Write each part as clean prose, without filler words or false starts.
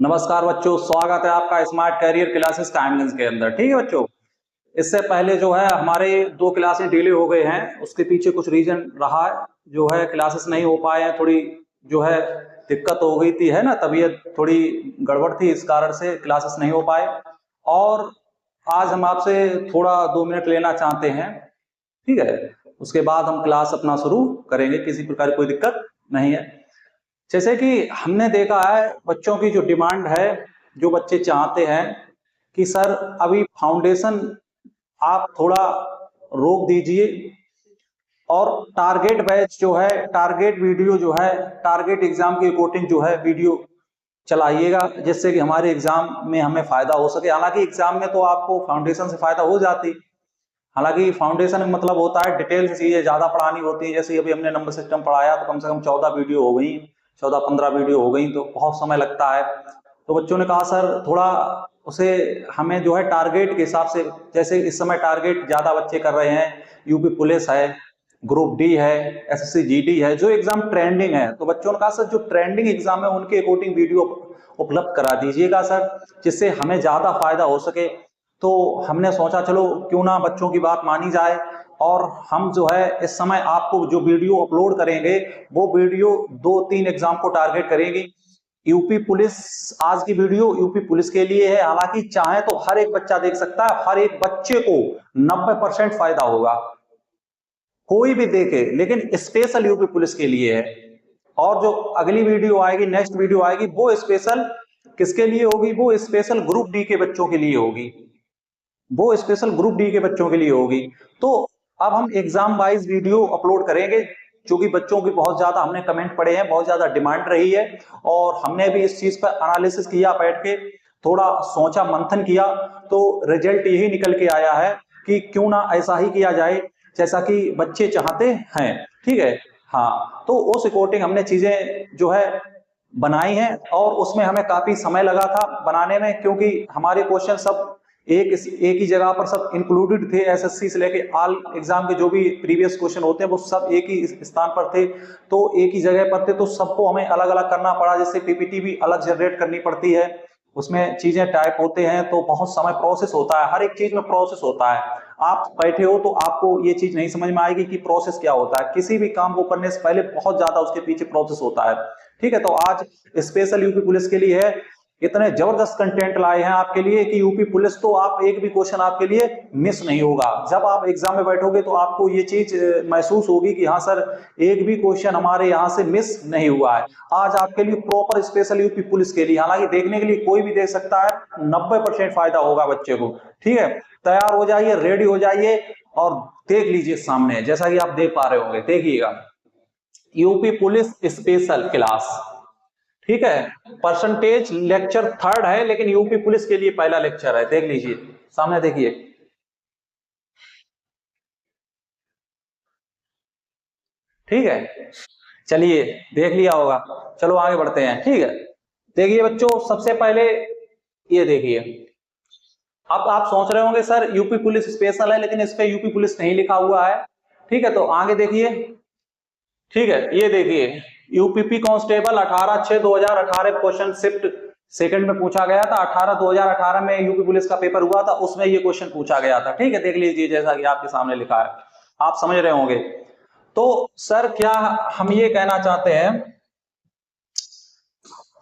नमस्कार बच्चों, स्वागत है आपका स्मार्ट कैरियर क्लासेस टाइमलाइन के अंदर। ठीक है बच्चों, इससे पहले जो है हमारे 2 क्लासेस डिले हो गए हैं। उसके पीछे कुछ रीजन रहा है, जो है क्लासेस नहीं हो पाए हैं। थोड़ी जो है दिक्कत हो गई थी, है ना, तबीयत थोड़ी गड़बड़ थी, इस कारण से क्लासेस नहीं हो पाए। और आज हम आपसे थोड़ा 2 मिनट लेना चाहते हैं, ठीक है। उसके बाद हम क्लास अपना शुरू करेंगे, किसी प्रकार की कोई दिक्कत नहीं है। जैसे कि हमने देखा है बच्चों की जो डिमांड है, जो बच्चे चाहते हैं कि सर अभी फाउंडेशन आप थोड़ा रोक दीजिए और टारगेट बैच जो है, टारगेट वीडियो जो है, टारगेट एग्जाम की अकॉर्डिंग जो है वीडियो चलाइएगा, जिससे कि हमारे एग्जाम में हमें फायदा हो सके। हालांकि एग्जाम में तो आपको फाउंडेशन से फायदा हो जाती, हालांकि फाउंडेशन का मतलब होता है डिटेल से चीजें ज्यादा पढ़ानी होती है। जैसे अभी हमने नंबर सिस्टम पढ़ाया तो कम से कम 14 वीडियो हो गई, 14-15 वीडियो हो गई, तो बहुत समय लगता है। तो बच्चों ने कहा सर थोड़ा उसे हमें जो है टारगेट के हिसाब से, जैसे इस समय टारगेट ज्यादा बच्चे कर रहे हैं, यूपी पुलिस है, ग्रुप डी है, एसएससी जीडी है, जो एग्जाम ट्रेंडिंग है। तो बच्चों ने कहा सर जो ट्रेंडिंग एग्जाम है उनके अकॉर्डिंग वीडियो उपलब्ध करा दीजिएगा सर, जिससे हमें ज्यादा फायदा हो सके। तो हमने सोचा चलो क्यों ना बच्चों की बात मानी जाए, और हम जो है इस समय आपको जो वीडियो अपलोड करेंगे वो वीडियो 2-3 एग्जाम को टारगेट करेगी। यूपी पुलिस, आज की वीडियो यूपी पुलिस के लिए है। हालांकि चाहे तो हर एक बच्चा देख सकता है, हर एक बच्चे को 90% फायदा होगा, कोई भी देखे, लेकिन स्पेशल यूपी पुलिस के लिए है। और जो अगली वीडियो आएगी, नेक्स्ट वीडियो आएगी, वो स्पेशल किसके लिए होगी? वो स्पेशल ग्रुप डी के बच्चों के लिए होगी, वो स्पेशल ग्रुप डी के बच्चों के लिए होगी। तो अब हम एग्जाम वाइज वीडियो अपलोड करेंगे, क्योंकि बच्चों की बहुत ज्यादा हमने कमेंट पढ़े हैं, बहुत ज्यादा डिमांड रही है, और हमने भी इस चीज पर एनालिसिस किया, बैठ के थोड़ा सोचा मंथन किया, तो रिजल्ट यही निकल के आया है कि क्यों ना ऐसा ही किया जाए जैसा कि बच्चे चाहते हैं। ठीक है, हाँ, तो उस अकॉर्डिंग हमने चीजें जो है बनाई हैं, और उसमें हमें काफी समय लगा था बनाने में, क्योंकि हमारे क्वेश्चन सब एक ही जगह पर सब इंक्लूडेड थे। एसएससी से लेके ऑल एग्जाम के जो भी प्रीवियस क्वेश्चन होते हैं वो सब एक ही स्थान पर थे, तो एक ही जगह पर थे, तो सबको हमें अलग अलग करना पड़ा। जैसे पीपीटी भी अलग जनरेट करनी पड़ती है, उसमें चीजें टाइप होते हैं, तो बहुत समय प्रोसेस होता है, हर एक चीज में प्रोसेस होता है। आप बैठे हो तो आपको ये चीज नहीं समझ में आएगी कि प्रोसेस क्या होता है। किसी भी काम को करने से पहले बहुत ज्यादा उसके पीछे प्रोसेस होता है। ठीक है, तो आज स्पेशल यूपी पुलिस के लिए है, इतने जबरदस्त कंटेंट लाए हैं आपके लिए कि यूपी पुलिस तो आप एक भी क्वेश्चन आपके लिए मिस नहीं होगा। जब आप एग्जाम में बैठोगे तो आपको ये चीज महसूस होगी कि हाँ सर, एक भी क्वेश्चन हमारे यहाँ से मिस नहीं हुआ है। आज आपके लिए प्रॉपर स्पेशल यूपी पुलिस के लिए, हालांकि देखने के लिए कोई भी देख सकता है, 90% फायदा होगा बच्चे को। ठीक है, तैयार हो जाइए, रेडी हो जाइए और देख लीजिए सामने, जैसा कि आप देख पा रहे होंगे, देखिएगा यूपी पुलिस स्पेशल क्लास। ठीक है, परसेंटेज लेक्चर 3rd है, लेकिन यूपी पुलिस के लिए पहला लेक्चर है। देख लीजिए सामने, देखिए, ठीक है, चलिए देख लिया होगा, चलो आगे बढ़ते हैं। ठीक है, देखिए बच्चों, सबसे पहले ये देखिए, अब आप सोच रहे होंगे सर यूपी पुलिस स्पेशल है लेकिन इस पे यूपी पुलिस नहीं लिखा हुआ है। ठीक है, तो आगे देखिए, ठीक है, ये देखिए, UPP constable 18/6/2018 question shift second में पूछा गया था। 2018 में यूपी पुलिस का पेपर हुआ था, उसमें ये क्वेश्चन पूछा गया था। ठीक है, देख लीजिए, जैसा कि आपके सामने लिखा है, आप समझ रहे होंगे। तो सर क्या हम ये कहना चाहते हैं,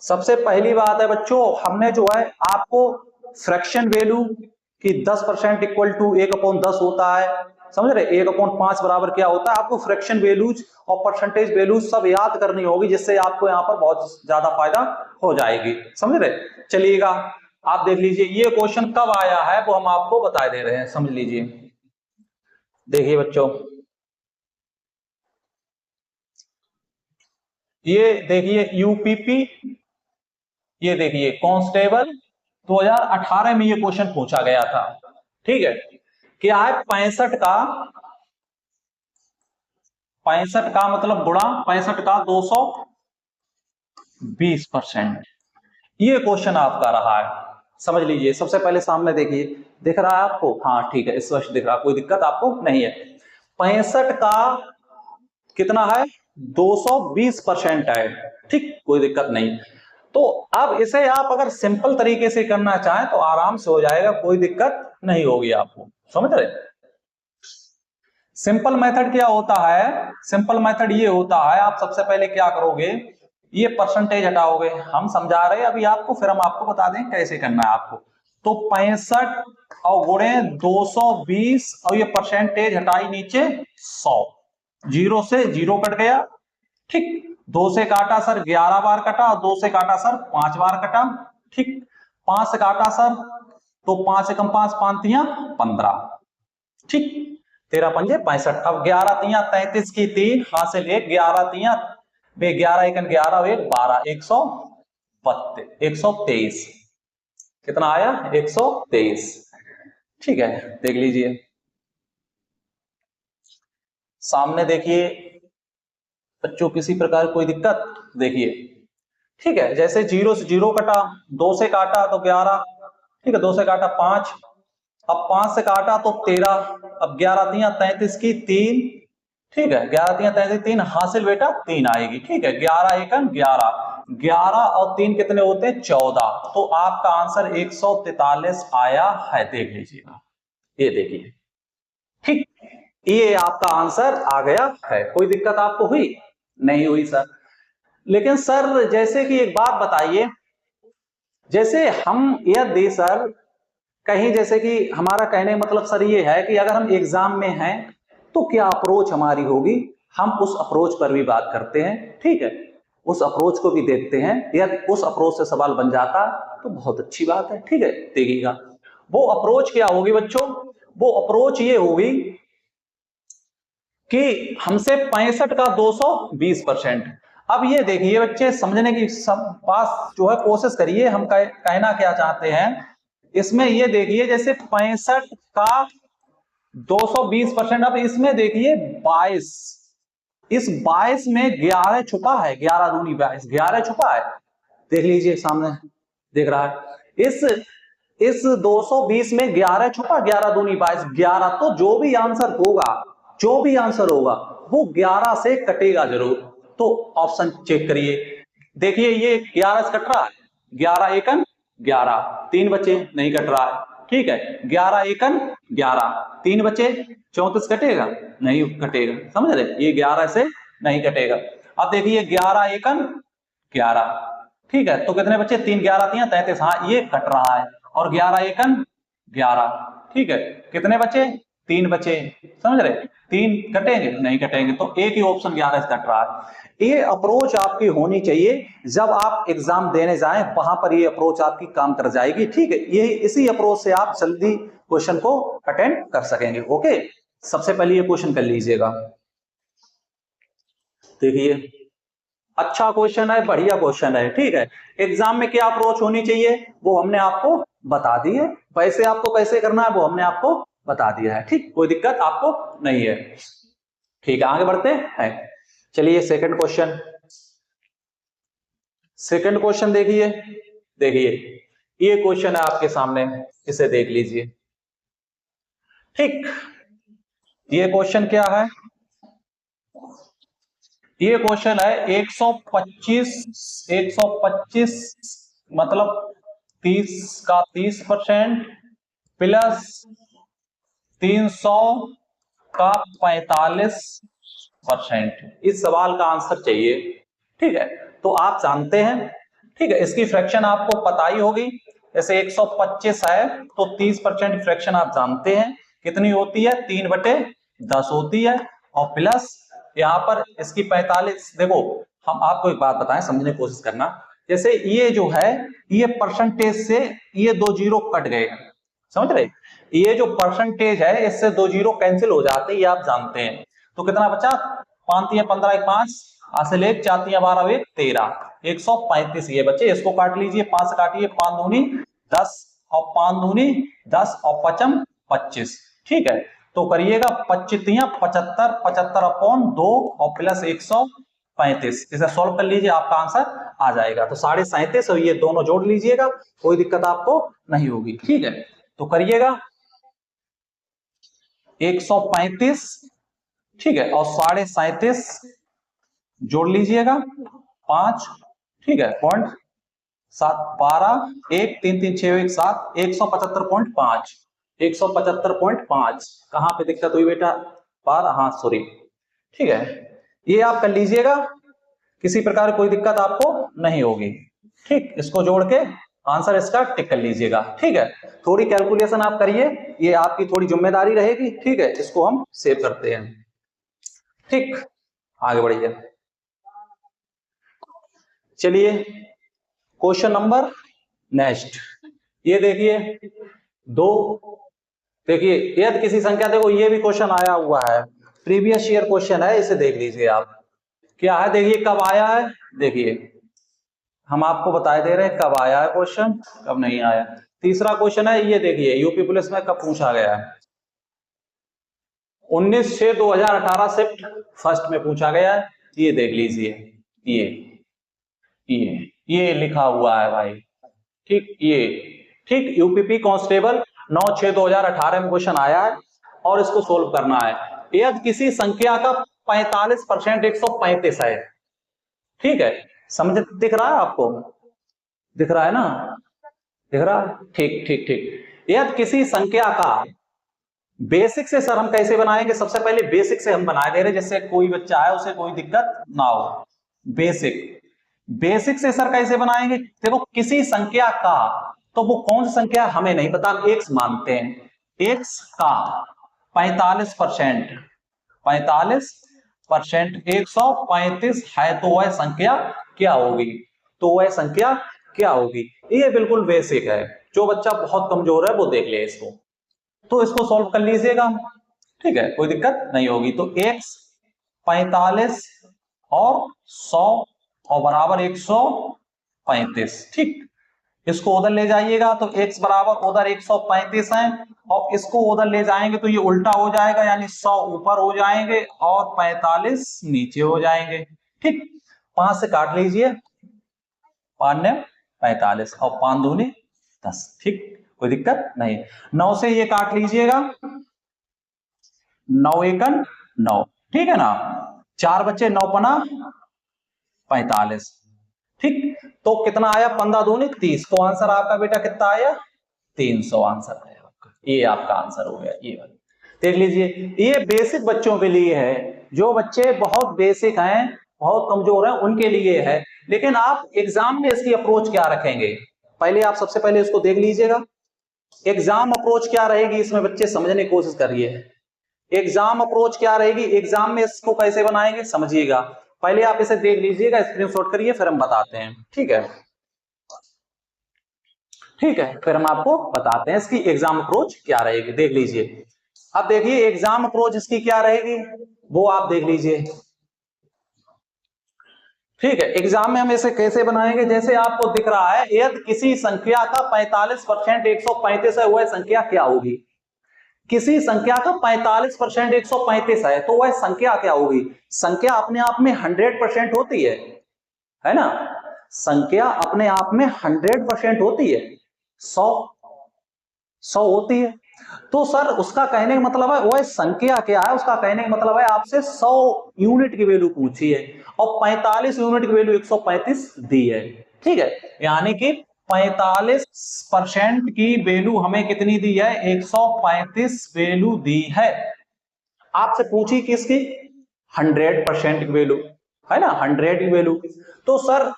सबसे पहली बात है बच्चों, हमने जो है आपको फ्रैक्शन वैल्यू की 10% इक्वल टू 1/10 होता है, समझ रहे, 1/5 बराबर क्या होता है, आपको फ्रैक्शन वैल्यूज और परसेंटेज वैल्यूज सब याद करनी होगी, जिससे आपको यहाँ पर बहुत ज्यादा फायदा हो जाएगी, समझ रहे। चलिएगा, आप देख लीजिए ये क्वेश्चन कब आया है वो हम आपको बता दे रहे हैं, समझ लीजिए। देखिए बच्चों, ये देखिए यूपीपी, ये देखिए कांस्टेबल 2018 में ये क्वेश्चन पूछा गया था। ठीक है, क्या है 65 का मतलब गुणा 65 का 220%, ये क्वेश्चन आपका रहा है, समझ लीजिए। सबसे पहले सामने देखिए, दिख रहा है आपको? हाँ ठीक है, स्पष्ट दिख रहा, कोई दिक्कत आपको नहीं है। 65 का कितना है? 220% है, ठीक, कोई दिक्कत नहीं। तो अब इसे आप अगर सिंपल तरीके से करना चाहें तो आराम से हो जाएगा, कोई दिक्कत नहीं होगी आपको, समझ रहे। सिंपल मेथड क्या होता है, सिंपल मेथड ये होता है, आप सबसे पहले क्या करोगे, ये परसेंटेज हटाओगे, हम समझा रहे हैं अभी आपको, फिर हम आपको बता दें कैसे करना है आपको। तो 65 और गुणे 220 और ये परसेंटेज हटाई नीचे 100, जीरो से जीरो कट गया, ठीक। 2 से काटा सर 11 बार कटा, और 2 से काटा सर 5 बार कटा, ठीक। 5 से काटा सर तो 5 एकम 5, 5 तियां 15, ठीक। 13 पंजे 65। अब 11 तियां 33 की 3 हासिल 1, 11 तियां 11 एकन 11 1 12, 123 कितना आया 123, ठीक है। देख लीजिए सामने, देखिए बच्चों किसी प्रकार कोई दिक्कत, देखिए ठीक है। जैसे जीरो से जीरो कटा, 2 से काटा तो 11, ठीक है, 2 से काटा 5, अब 5 से काटा तो 13, अब 11 तियां 33 की 3, ठीक है, 11 तियां 33 3 हासिल बेटा 3 आएगी, ठीक है। 11 एकन 11, 11 और 3 कितने होते हैं 14, तो आपका आंसर 143 आया है, देख लीजिएगा, ये देखिए, ठीक। ये आपका आंसर आ गया है। कोई दिक्कत आपको हुई नहीं हुई सर? लेकिन सर जैसे कि एक बात बताइए, जैसे हम यदि सर कहीं, जैसे कि हमारा कहने मतलब सर ये है कि अगर हम एग्जाम में हैं तो क्या अप्रोच हमारी होगी, हम उस अप्रोच पर भी बात करते हैं, ठीक है, उस अप्रोच को भी देखते हैं। यदि उस अप्रोच से सवाल बन जाता तो बहुत अच्छी बात है, ठीक है। देखिएगा वो अप्रोच क्या होगी बच्चों, वो अप्रोच ये होगी कि हमसे 65 का 220%। अब ये देखिए बच्चे, समझने की सब पास जो है कोशिश करिए, हम कहना क्या चाहते हैं इसमें, ये देखिए जैसे 65 का 220%, अब इसमें देखिए 22, इस 22 में 11 छुपा है, 11 दूनी 22, 11 छुपा है, देख लीजिए सामने दिख रहा है। इस 220 में 11 छुपा, 11 दूनी 22, 11, तो जो भी आंसर होगा, जो भी आंसर होगा वो 11 से कटेगा जरूर। तो ऑप्शन चेक करिए, देखिए ये 11 से कट रहा है, 11 एकन 11, 3 बचे नहीं कट रहा है, ठीक है। 11 एकन 11, 3 बचे 34 कटेगा नहीं कटेगा, समझ रहे, ये 11 से नहीं कटेगा। अब देखिए 11 एकन 11, ठीक है, तो कितने बचे 3 11 3 33, हाँ ये कट रहा है, और 11 एकन 11, ठीक है, कितने बचे 3 बचे, समझ रहे, 3 कटेंगे नहीं कटेंगे, तो एक ही ऑप्शन 11 से कट रहा है। ये अप्रोच आपकी होनी चाहिए जब आप एग्जाम देने जाएं, वहां पर ये अप्रोच आपकी काम कर जाएगी, ठीक है। ये इसी अप्रोच से आप जल्दी क्वेश्चन को अटेंड कर सकेंगे, ओके। सबसे पहले ये क्वेश्चन कर लीजिएगा, देखिए अच्छा क्वेश्चन है, बढ़िया क्वेश्चन है, ठीक है। एग्जाम में क्या अप्रोच होनी चाहिए वो हमने आपको बता दी है, वैसे आपको कैसे करना है वो हमने आपको बता दिया है, ठीक, कोई दिक्कत आपको नहीं है, ठीक है। आगे बढ़ते हैं, चलिए सेकंड क्वेश्चन, सेकंड क्वेश्चन देखिए, देखिए ये क्वेश्चन है आपके सामने, इसे देख लीजिए, ठीक। ये क्वेश्चन क्या है, ये क्वेश्चन है 125 मतलब 30 का 30% प्लस 300 का 45%, इस सवाल का आंसर चाहिए, ठीक है। तो आप जानते हैं, ठीक है, इसकी फ्रैक्शन आपको पता ही होगी, जैसे 125 है तो 30% फ्रैक्शन आप जानते हैं कितनी होती है, 3/10 होती है, और प्लस यहाँ पर इसकी 45, देखो हम आपको एक बात बताएं, समझने की कोशिश करना, जैसे ये जो है ये परसेंटेज से ये 2 जीरो कट गए, समझ रहे, ये जो परसेंटेज है इससे 2 जीरो कैंसिल हो जाते हैं, ये आप जानते हैं। तो कितना बचा, 5 तियां 15 1 5, हासिल 1 4 तियां 12 1 13, 135 ये बच्चे, इसको काट लीजिए, 5 से काटिए, 5 दूनी 10 और 5 दूनी 10 और 5 25, ठीक है। तो करिएगा 25 तियां 75, 75 अपॉन 2 और प्लस 135, इसे सॉल्व कर लीजिए, आपका आंसर आ जाएगा। तो 37.5 और ये दोनों जोड़ लीजिएगा, कोई दिक्कत आपको नहीं होगी, ठीक है। तो करिएगा 135, ठीक है, और 37.5 जोड़ लीजिएगा 5, ठीक है, पॉइंट 7 12 1 3 3 6 1 7 175.5 175.5 कहां पे दिक्कत हुई बेटा 12 हाँ सॉरी ठीक है ये आप कर लीजिएगा किसी प्रकार कोई दिक्कत आपको नहीं होगी ठीक इसको जोड़ के आंसर इसका टिक कर लीजिएगा ठीक है थोड़ी कैलकुलेशन आप करिए ये आपकी थोड़ी जिम्मेदारी रहेगी ठीक है इसको हम सेव करते हैं ठीक आगे बढ़िए चलिए क्वेश्चन नंबर नेक्स्ट ये देखिए दो देखिए यदि किसी संख्या देखो ये भी क्वेश्चन आया हुआ है प्रीवियस ईयर क्वेश्चन है इसे देख लीजिए आप क्या है देखिए कब आया है देखिए हम आपको बताए दे रहे हैं कब आया है क्वेश्चन कब नहीं आया तीसरा क्वेश्चन है ये देखिए यूपी पुलिस में कब पूछा गया है 19/6/2018 शिफ्ट फर्स्ट में पूछा गया है ये देख लीजिए ये लिखा हुआ है भाई ठीक ये ठीक यूपीपी कांस्टेबल 9/6/2018 में क्वेश्चन आया है और इसको सोल्व करना है यदि किसी संख्या का 45% 135 है ठीक है समझ दिख रहा है आपको दिख रहा है ना दिख रहा है ठीक ठीक ठीक यदि किसी संख्या का बेसिक से सर हम कैसे बनाएंगे सबसे पहले बेसिक से हम बना दे रहे जिससे कोई बच्चा है उसे कोई दिक्कत ना हो बेसिक से सर कैसे बनाएंगे देखो किसी संख्या का तो वो कौन सी संख्या हमें नहीं पता एक्स मानते हैं एक्स का 45% 135 है तो वह संख्या क्या होगी तो वह संख्या क्या होगी ये बिल्कुल बेसिक है जो बच्चा बहुत कमजोर है वो देख ले इसको तो इसको सॉल्व कर लीजिएगा ठीक है कोई दिक्कत नहीं होगी तो x 45 और 100 और बराबर 135 ठीक इसको उधर ले जाइएगा तो x बराबर उधर 135 है और इसको उधर ले जाएंगे तो ये उल्टा हो जाएगा यानी 100 ऊपर हो जाएंगे और 45 नीचे हो जाएंगे ठीक 5 से काट लीजिए 5 ने 45 और 5 दूनी 10 ठीक कोई दिक्कत नहीं 9 से ये काट लीजिएगा 9 एकन 9 ठीक है ना 4 बच्चे 9 पना 45 ठीक तो कितना आया 15 दूनी 30 तो आंसर आपका बेटा कितना आया 300 आंसर आया आपका ये आपका आंसर हो गया ये वाला देख लीजिए ये बेसिक बच्चों के लिए है जो बच्चे बहुत बेसिक हैं बहुत कमजोर हैं उनके लिए है लेकिन आप एग्जाम में इसकी अप्रोच क्या रखेंगे पहले आप सबसे पहले इसको देख लीजिएगा एग्जाम अप्रोच क्या रहेगी इसमें बच्चे समझने की कोशिश करिए एग्जाम अप्रोच क्या रहेगी एग्जाम में इसको कैसे बनाएंगे समझिएगा पहले आप इसे देख लीजिएगा स्क्रीनशॉट करिए फिर हम बताते हैं ठीक है फिर हम आपको बताते हैं इसकी एग्जाम अप्रोच क्या रहेगी देख लीजिए अब देखिए एग्जाम अप्रोच इसकी क्या रहेगी वो आप देख लीजिए ठीक है एग्जाम में हम इसे कैसे बनाएंगे जैसे आपको दिख रहा है यदि किसी संख्या का 45% 135 है वह संख्या क्या होगी किसी संख्या का 45% 135 है तो वह संख्या क्या होगी संख्या अपने आप में 100% होती है ना संख्या अपने आप में 100% होती है 100 होती है तो सर उसका कहने का मतलब है वह संख्या क्या है उसका कहने का मतलब है आपसे 100 यूनिट की वैल्यू पूछी है और 45 यूनिट की वैल्यू 135 दी है ठीक है यानी कि 45% की वैल्यू हमें कितनी दी है 135 वैल्यू दी है आपसे पूछी किसकी 100% की वैल्यू है ना 100 की वैल्यू तो सर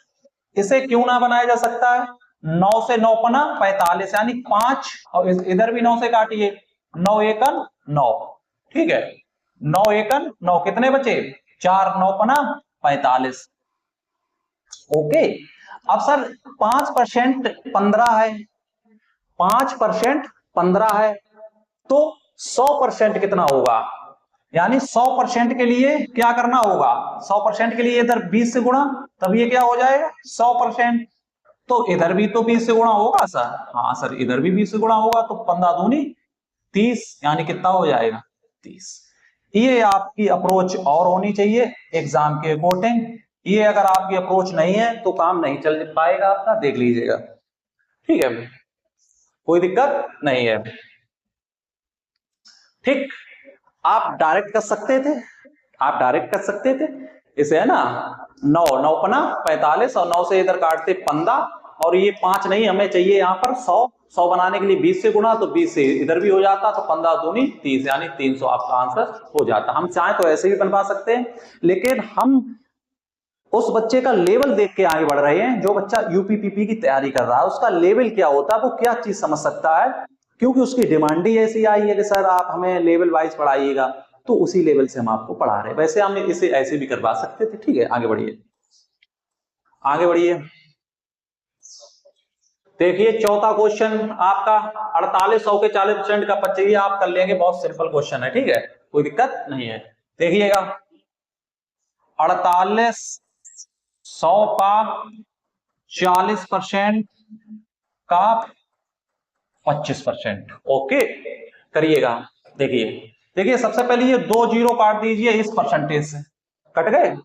इसे क्यों ना बनाया जा सकता है 9 से 9 पना 45 यानी 5 और इधर भी 9 से काटिए 9 एकन 9 ठीक है 9 एकन 9 कितने बचे 4 9 पना 45 ओके अब सर 5% 15 है 5% 15 है तो 100% कितना होगा यानी 100% के लिए क्या करना होगा 100% के लिए इधर 20 से गुणा तब ये क्या हो जाएगा 100% तो इधर भी तो 20 से गुणा होगा सर हाँ सर इधर भी 20 से गुणा होगा तो 15 दूनी 30 यानी कितना हो जाएगा 30 ये आपकी अप्रोच और होनी चाहिए एग्जाम के अकॉर्डिंग ये अगर आपकी अप्रोच नहीं है तो काम नहीं चल पाएगा आपका देख लीजिएगा ठीक है कोई दिक्कत नहीं है ठीक आप डायरेक्ट कर सकते थे इसे है ना 9 9 पना 45 और 9 से इधर काटते 15 और ये 5 नहीं, हमें चाहिए यहाँ पर 100 बनाने के लिए 20 से गुणा, तो 20 से इधर भी हो जाता, तो 15 दूनी 30 यानी 300 आपका आंसर हो जाता। हम चाहें तो ऐसे भी बनवा सकते हैं, लेकिन हम उस बच्चे का लेवल देख के आगे बढ़ रहे हैं। जो बच्चा यूपीपीपी की तैयारी कर रहा है उसका लेवल क्या होता है, वो क्या चीज समझ सकता है, क्योंकि उसकी डिमांड ही ऐसी आई है कि सर आप हमें लेवल वाइज पढ़ाइएगा, तो उसी लेवल से हम आपको पढ़ा रहे हैं। वैसे हम इसे ऐसे भी करवा सकते थे। ठीक है, आगे बढ़िए, आगे बढ़िए। देखिए चौथा क्वेश्चन आपका 4800 के 40% का 25 आप कर लेंगे, बहुत सिंपल क्वेश्चन है। ठीक है, कोई दिक्कत नहीं है। देखिएगा 4800 का 40% का 25%। ओके, करिएगा। देखिए देखिए सबसे पहले ये 2 जीरो काट दीजिए इस परसेंटेज से, कट गए,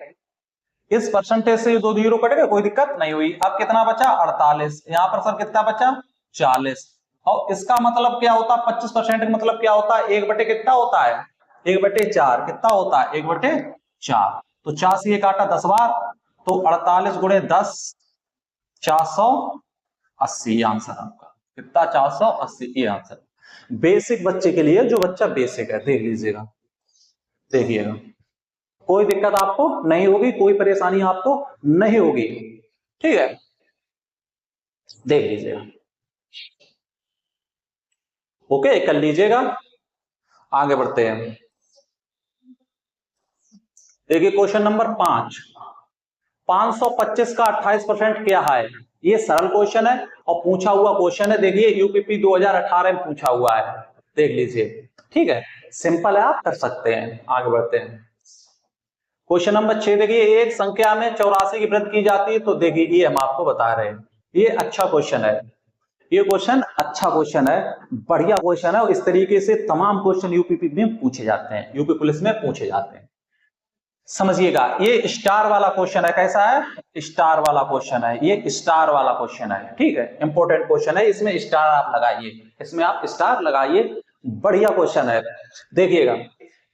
इस परसेंटेज से 2 जीरो कट गए, कोई दिक्कत नहीं हुई। अब कितना बचा 48, यहां पर सर कितना बचा 40, और इसका मतलब क्या होता है 25% का मतलब क्या होता है, 1 बटे कितना होता है 1/4, कितना होता है 1/4, तो 4 से ये काटा 10 बार, तो 48 गुणे 10 480 आंसर आपका, कितना 480 ये आंसर। बेसिक बच्चे के लिए, जो बच्चा बेसिक है, देख लीजिएगा, देखिएगा कोई दिक्कत आपको नहीं होगी, कोई परेशानी आपको नहीं होगी। ठीक है, देख लीजिएगा, ओके कर लीजिएगा। आगे बढ़ते हैं। देखिए क्वेश्चन नंबर 5, 525 का 28% क्या है। ये सरल क्वेश्चन है और पूछा हुआ क्वेश्चन है। देखिए यूपीपी 2018 में पूछा हुआ है, देख लीजिए। ठीक है, सिंपल है, आप कर सकते हैं। आगे बढ़ते हैं। क्वेश्चन नंबर 6 देखिए, एक संख्या में 84 की वृद्धि की जाती है, तो देखिए ये हम आपको बता रहे हैं, ये अच्छा क्वेश्चन है, ये क्वेश्चन अच्छा क्वेश्चन है, बढ़िया क्वेश्चन है, और इस तरीके से तमाम क्वेश्चन यूपीपी में पूछे जाते हैं, यूपी पुलिस में पूछे जाते हैं। समझिएगा, ये स्टार वाला क्वेश्चन है, कैसा है स्टार वाला क्वेश्चन है, ये स्टार वाला क्वेश्चन है। ठीक है, इंपॉर्टेंट क्वेश्चन है, इसमें स्टार आप लगाइए, इसमें आप स्टार लगाइए, बढ़िया क्वेश्चन है। देखिएगा,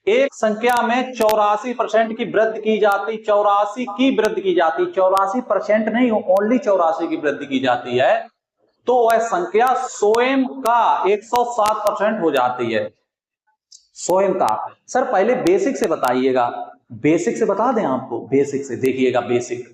एक संख्या में 84% की वृद्धि की जाती, 84 की वृद्धि की जाती, 84% नहीं, ओनली 84 की वृद्धि की जाती है, तो वह संख्या स्वयं का 107% हो जाती है। स्वयं का, सर पहले बेसिक से बताइएगा, बेसिक से बता दें आपको, बेसिक से देखिएगा, बेसिक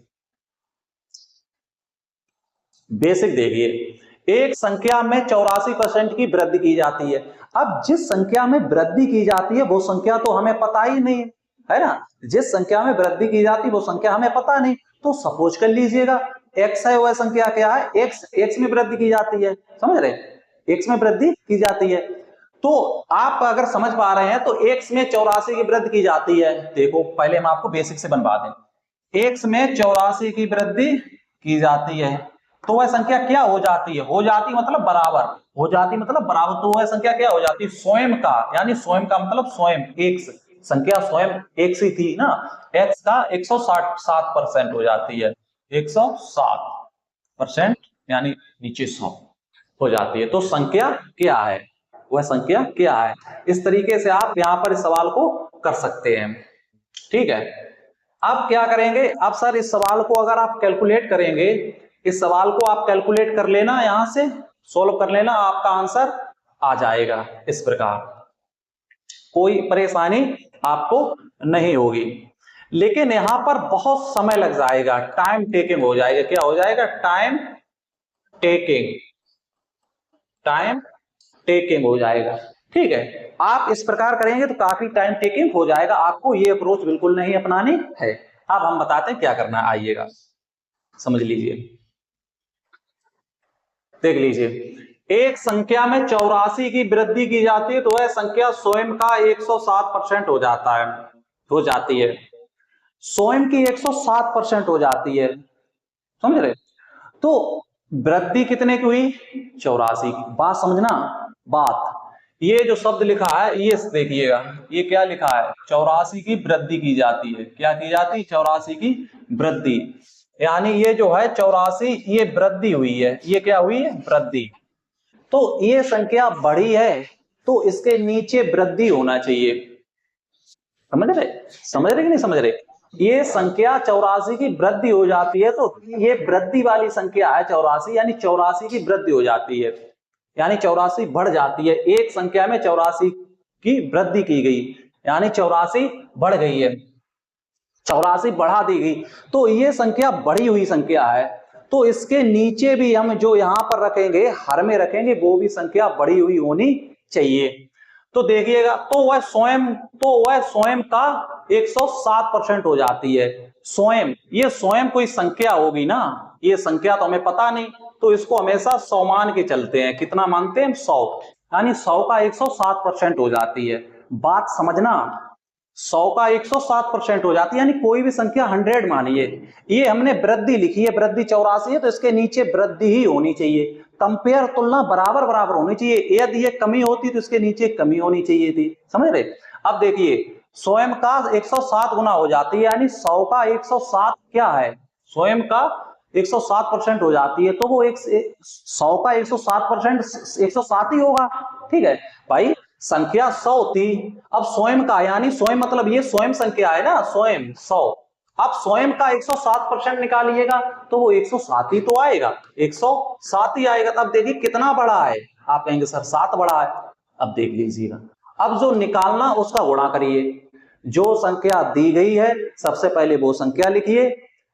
बेसिक देखिए, एक संख्या में 84% की वृद्धि की जाती है। अब जिस संख्या में वृद्धि की जाती है वो संख्या तो हमें पता ही नहीं है ना, जिस संख्या में वृद्धि की जाती है वो संख्या हमें पता नहीं, तो सपोज कर लीजिएगा x है, वह संख्या क्या है x में वृद्धि की जाती है, समझ रहे, x में वृद्धि की जाती है। तो आप अगर समझ पा रहे हैं तो x में 84 की वृद्धि की जाती है। देखो पहले हम आपको बेसिक से बनवा दें, x में 84 की वृद्धि की जाती है, तो वह संख्या क्या हो जाती है, हो जाती मतलब बराबर, हो जाती मतलब बराबर, तो वह संख्या क्या हो जाती है स्वयं का, यानी स्वयं का मतलब स्वयं, x संख्या स्वयं x ही थी ना, x का 107% हो जाती है, 107% यानी नीचे 100 हो जाती है। तो संख्या क्या है, वह संख्या क्या है, इस तरीके से आप यहां पर इस सवाल को कर सकते हैं। ठीक है, अब क्या करेंगे, अब सर इस सवाल को अगर आप कैलकुलेट करेंगे, इस सवाल को आप कैलकुलेट कर लेना, यहां से सोल्व कर लेना, आपका आंसर आ जाएगा इस प्रकार, कोई परेशानी आपको नहीं होगी। लेकिन यहां पर बहुत समय लग जाएगा, टाइम टेकिंग हो जाएगा, क्या हो जाएगा टाइम टेकिंग, टाइम टेकिंग हो जाएगा। ठीक है, आप इस प्रकार करेंगे तो काफी टाइम टेकिंग हो जाएगा, आपको ये अप्रोच बिल्कुल नहीं अपनानी है। अब हम बताते हैं क्या करना है, आइएगा समझ लीजिए, देख लीजिए, एक संख्या में 84 की वृद्धि की जाती है, तो वह संख्या स्वयं का 107% हो जाता है, हो जाती है, स्वयं की 107% हो जाती है, समझ रहे। तो वृद्धि कितने की हुई 84 की, बात समझना, बात, ये जो शब्द लिखा है ये देखिएगा, ये क्या लिखा है 84 की वृद्धि की जाती है, क्या की जाती है 84 की वृद्धि, यानी ये जो है 84 ये वृद्धि हुई है, ये क्या हुई है वृद्धि, तो ये संख्या बढ़ी है तो इसके नीचे वृद्धि होना चाहिए, समझ रहे, समझ रहे कि नहीं समझ रहे, ये संख्या 84 की वृद्धि हो जाती है, तो ये वृद्धि वाली संख्या है 84, यानी 84 की वृद्धि हो जाती है, यानी 84 बढ़ जाती है। एक संख्या में 84 की वृद्धि की गई, यानी 84 बढ़ गई है, 84 बढ़ा दी गई, तो ये संख्या बढ़ी हुई संख्या है। तो इसके नीचे भी हम जो यहां पर रखेंगे, हर में रखेंगे, वो भी संख्या बढ़ी हुई होनी चाहिए। तो देखिएगा, तो वह स्वयं का 107% हो जाती है। स्वयं, ये स्वयं कोई संख्या होगी ना, ये संख्या तो हमें पता नहीं, तो इसको हमेशा 100 मान के चलते हैं। कितना मानते हैं? 100, यानी 100 का 107% हो जाती है। बात समझना, 100 का 107% हो जाती है, यानी कोई भी संख्या 100 मानिए। ये हमने वृद्धि लिखी है, वृद्धि 84 है, तो इसके नीचे वृद्धि ही होनी चाहिए। कंपेयर, तुलना बराबर बराबर होनी चाहिए। यदि ये कमी होती तो इसके नीचे कमी होनी चाहिए थी। समझ रहे? अब देखिए, स्वयं का 107 गुना हो जाती है, यानी 100 का 107 क्या है? स्वयं का 107% हो जाती है, तो वो 100 का 107% 107 ही होगा। ठीक है भाई, संख्या 100 थी, अब स्वयं का, यानी स्वयं मतलब ये स्वयं संख्या है ना, स्वयं 100, अब स्वयं का 107% निकालिएगा तो वो 107 ही तो आएगा, 107 ही आएगा। तब देखिए कितना बड़ा है, आप कहेंगे सर 7 बड़ा है। अब देख लीजिएगा, अब जो निकालना उसका गुणा करिए। जो संख्या दी गई है सबसे पहले वो संख्या लिखिए,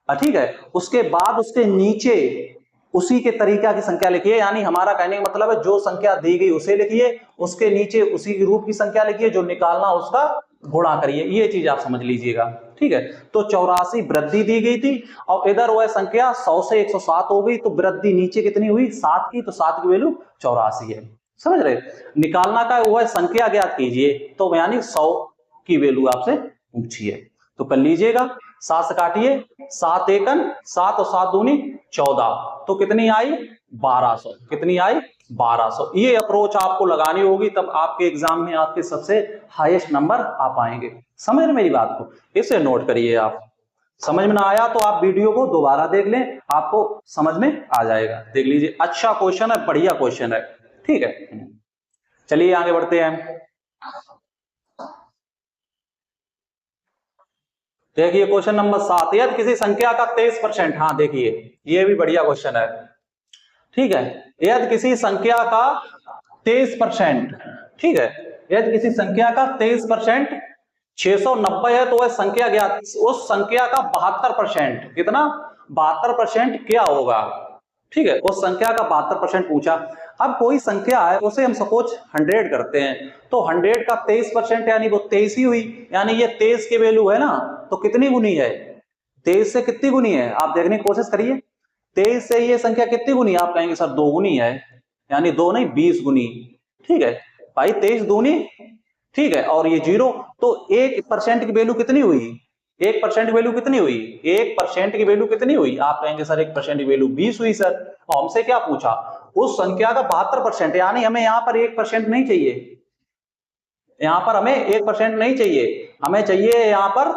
ठीक है, उसके बाद उसके नीचे उसी के तरीका की संख्या लिखिए, यानी हमारा कहने का मतलब है जो संख्या दी गई उसे लिखिए, उसके नीचे उसी रूप की संख्या लिखिए, जो निकालना उसका गुणा करिए। ये चीज आप समझ लीजिएगा। ठीक है, तो 84 वृद्धि दी गई थी, और इधर वह संख्या 100 से 107 हो गई, तो वृद्धि नीचे कितनी हुई? 7 की, तो 7 की वैल्यू 84 है। समझ रहे? निकालना का वह संख्या ज्ञात कीजिए, तो यानी 100 की वैल्यू आपसे पूछी है, तो कर लीजिएगा। 7 से काटिए, 7 एकन 7 और 7 दूनी 14, तो कितनी आई? 1200। कितनी आई? 1200। ये अप्रोच आपको लगानी होगी, तब आपके एग्जाम में आपके सबसे हाईएस्ट नंबर आ पाएंगे। समझ रहे मेरी बात को? इसे नोट करिए आप। समझ में ना आया तो आप वीडियो को दोबारा देख लें, आपको समझ में आ जाएगा। देख लीजिए, अच्छा क्वेश्चन है, बढ़िया क्वेश्चन है। ठीक है, चलिए आगे बढ़ते हैं। देखिए क्वेश्चन नंबर 7, यदि किसी संख्या का 23%, हाँ देखिए ये भी बढ़िया क्वेश्चन है। ठीक है, यदि किसी संख्या का 23%, ठीक है, यदि किसी संख्या का 23% 690 है, तो वह संख्या ज्ञात, उस संख्या का 72%, कितना? 72% क्या होगा? ठीक है, उस संख्या का 72% पूछा। अब कोई संख्या है, उसे हम सपोज 100 करते हैं, तो 100 का 23% यानी वो 23 ही हुई, यानी ये 23 की वैल्यू है ना, तो कितनी गुनी है? 23 से कितनी गुनी है? आप देखने की कोशिश करिए, 23 से ये संख्या कितनी गुनी? आप कहेंगे सर 2 गुनी है, यानी 2 नहीं 20 गुनी। ठीक है भाई, 23 दूनी, ठीक है, और ये 0, तो 1% की वैल्यू कितनी हुई? 1% की वैल्यू कितनी हुई? 1% की वैल्यू कितनी हुई? आप कहेंगे सर 1% की वैल्यू 20 हुई सर। और हमसे क्या पूछा? उस संख्या का 72%, यानी हमें यहां पर 1% नहीं चाहिए, यहां पर हमें 1% नहीं चाहिए, हमें चाहिए यहां पर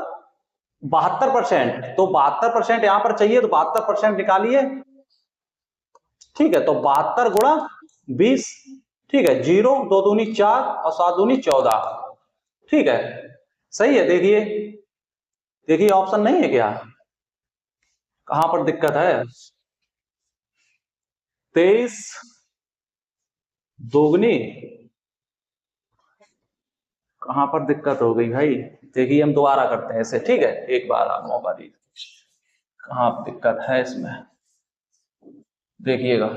72%। तो 72% यहां पर चाहिए, तो 72% निकालिए। ठीक है, तो 72 गुणा 20, ठीक है, 0 2 दूनी 4 और 7 दूनी 14। ठीक है, सही है। देखिए देखिए, ऑप्शन नहीं है क्या? कहां पर दिक्कत है? 23 दोगुनी, कहां पर दिक्कत हो गई भाई? देखिए हम दोबारा करते हैं इसे, ठीक है, एक बार आप मौका दीजिए, कहां दिक्कत है इसमें, देखिएगा।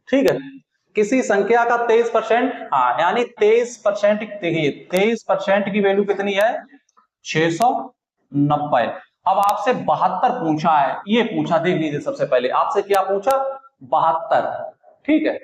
ठीक है, किसी संख्या का 23%, हाँ, यानी 23%, देखिए 23% की वैल्यू कितनी है? 690। अब आपसे 72 पूछा है, ये पूछा, देख लीजिए, सबसे पहले आपसे क्या पूछा? 72। ठीक है,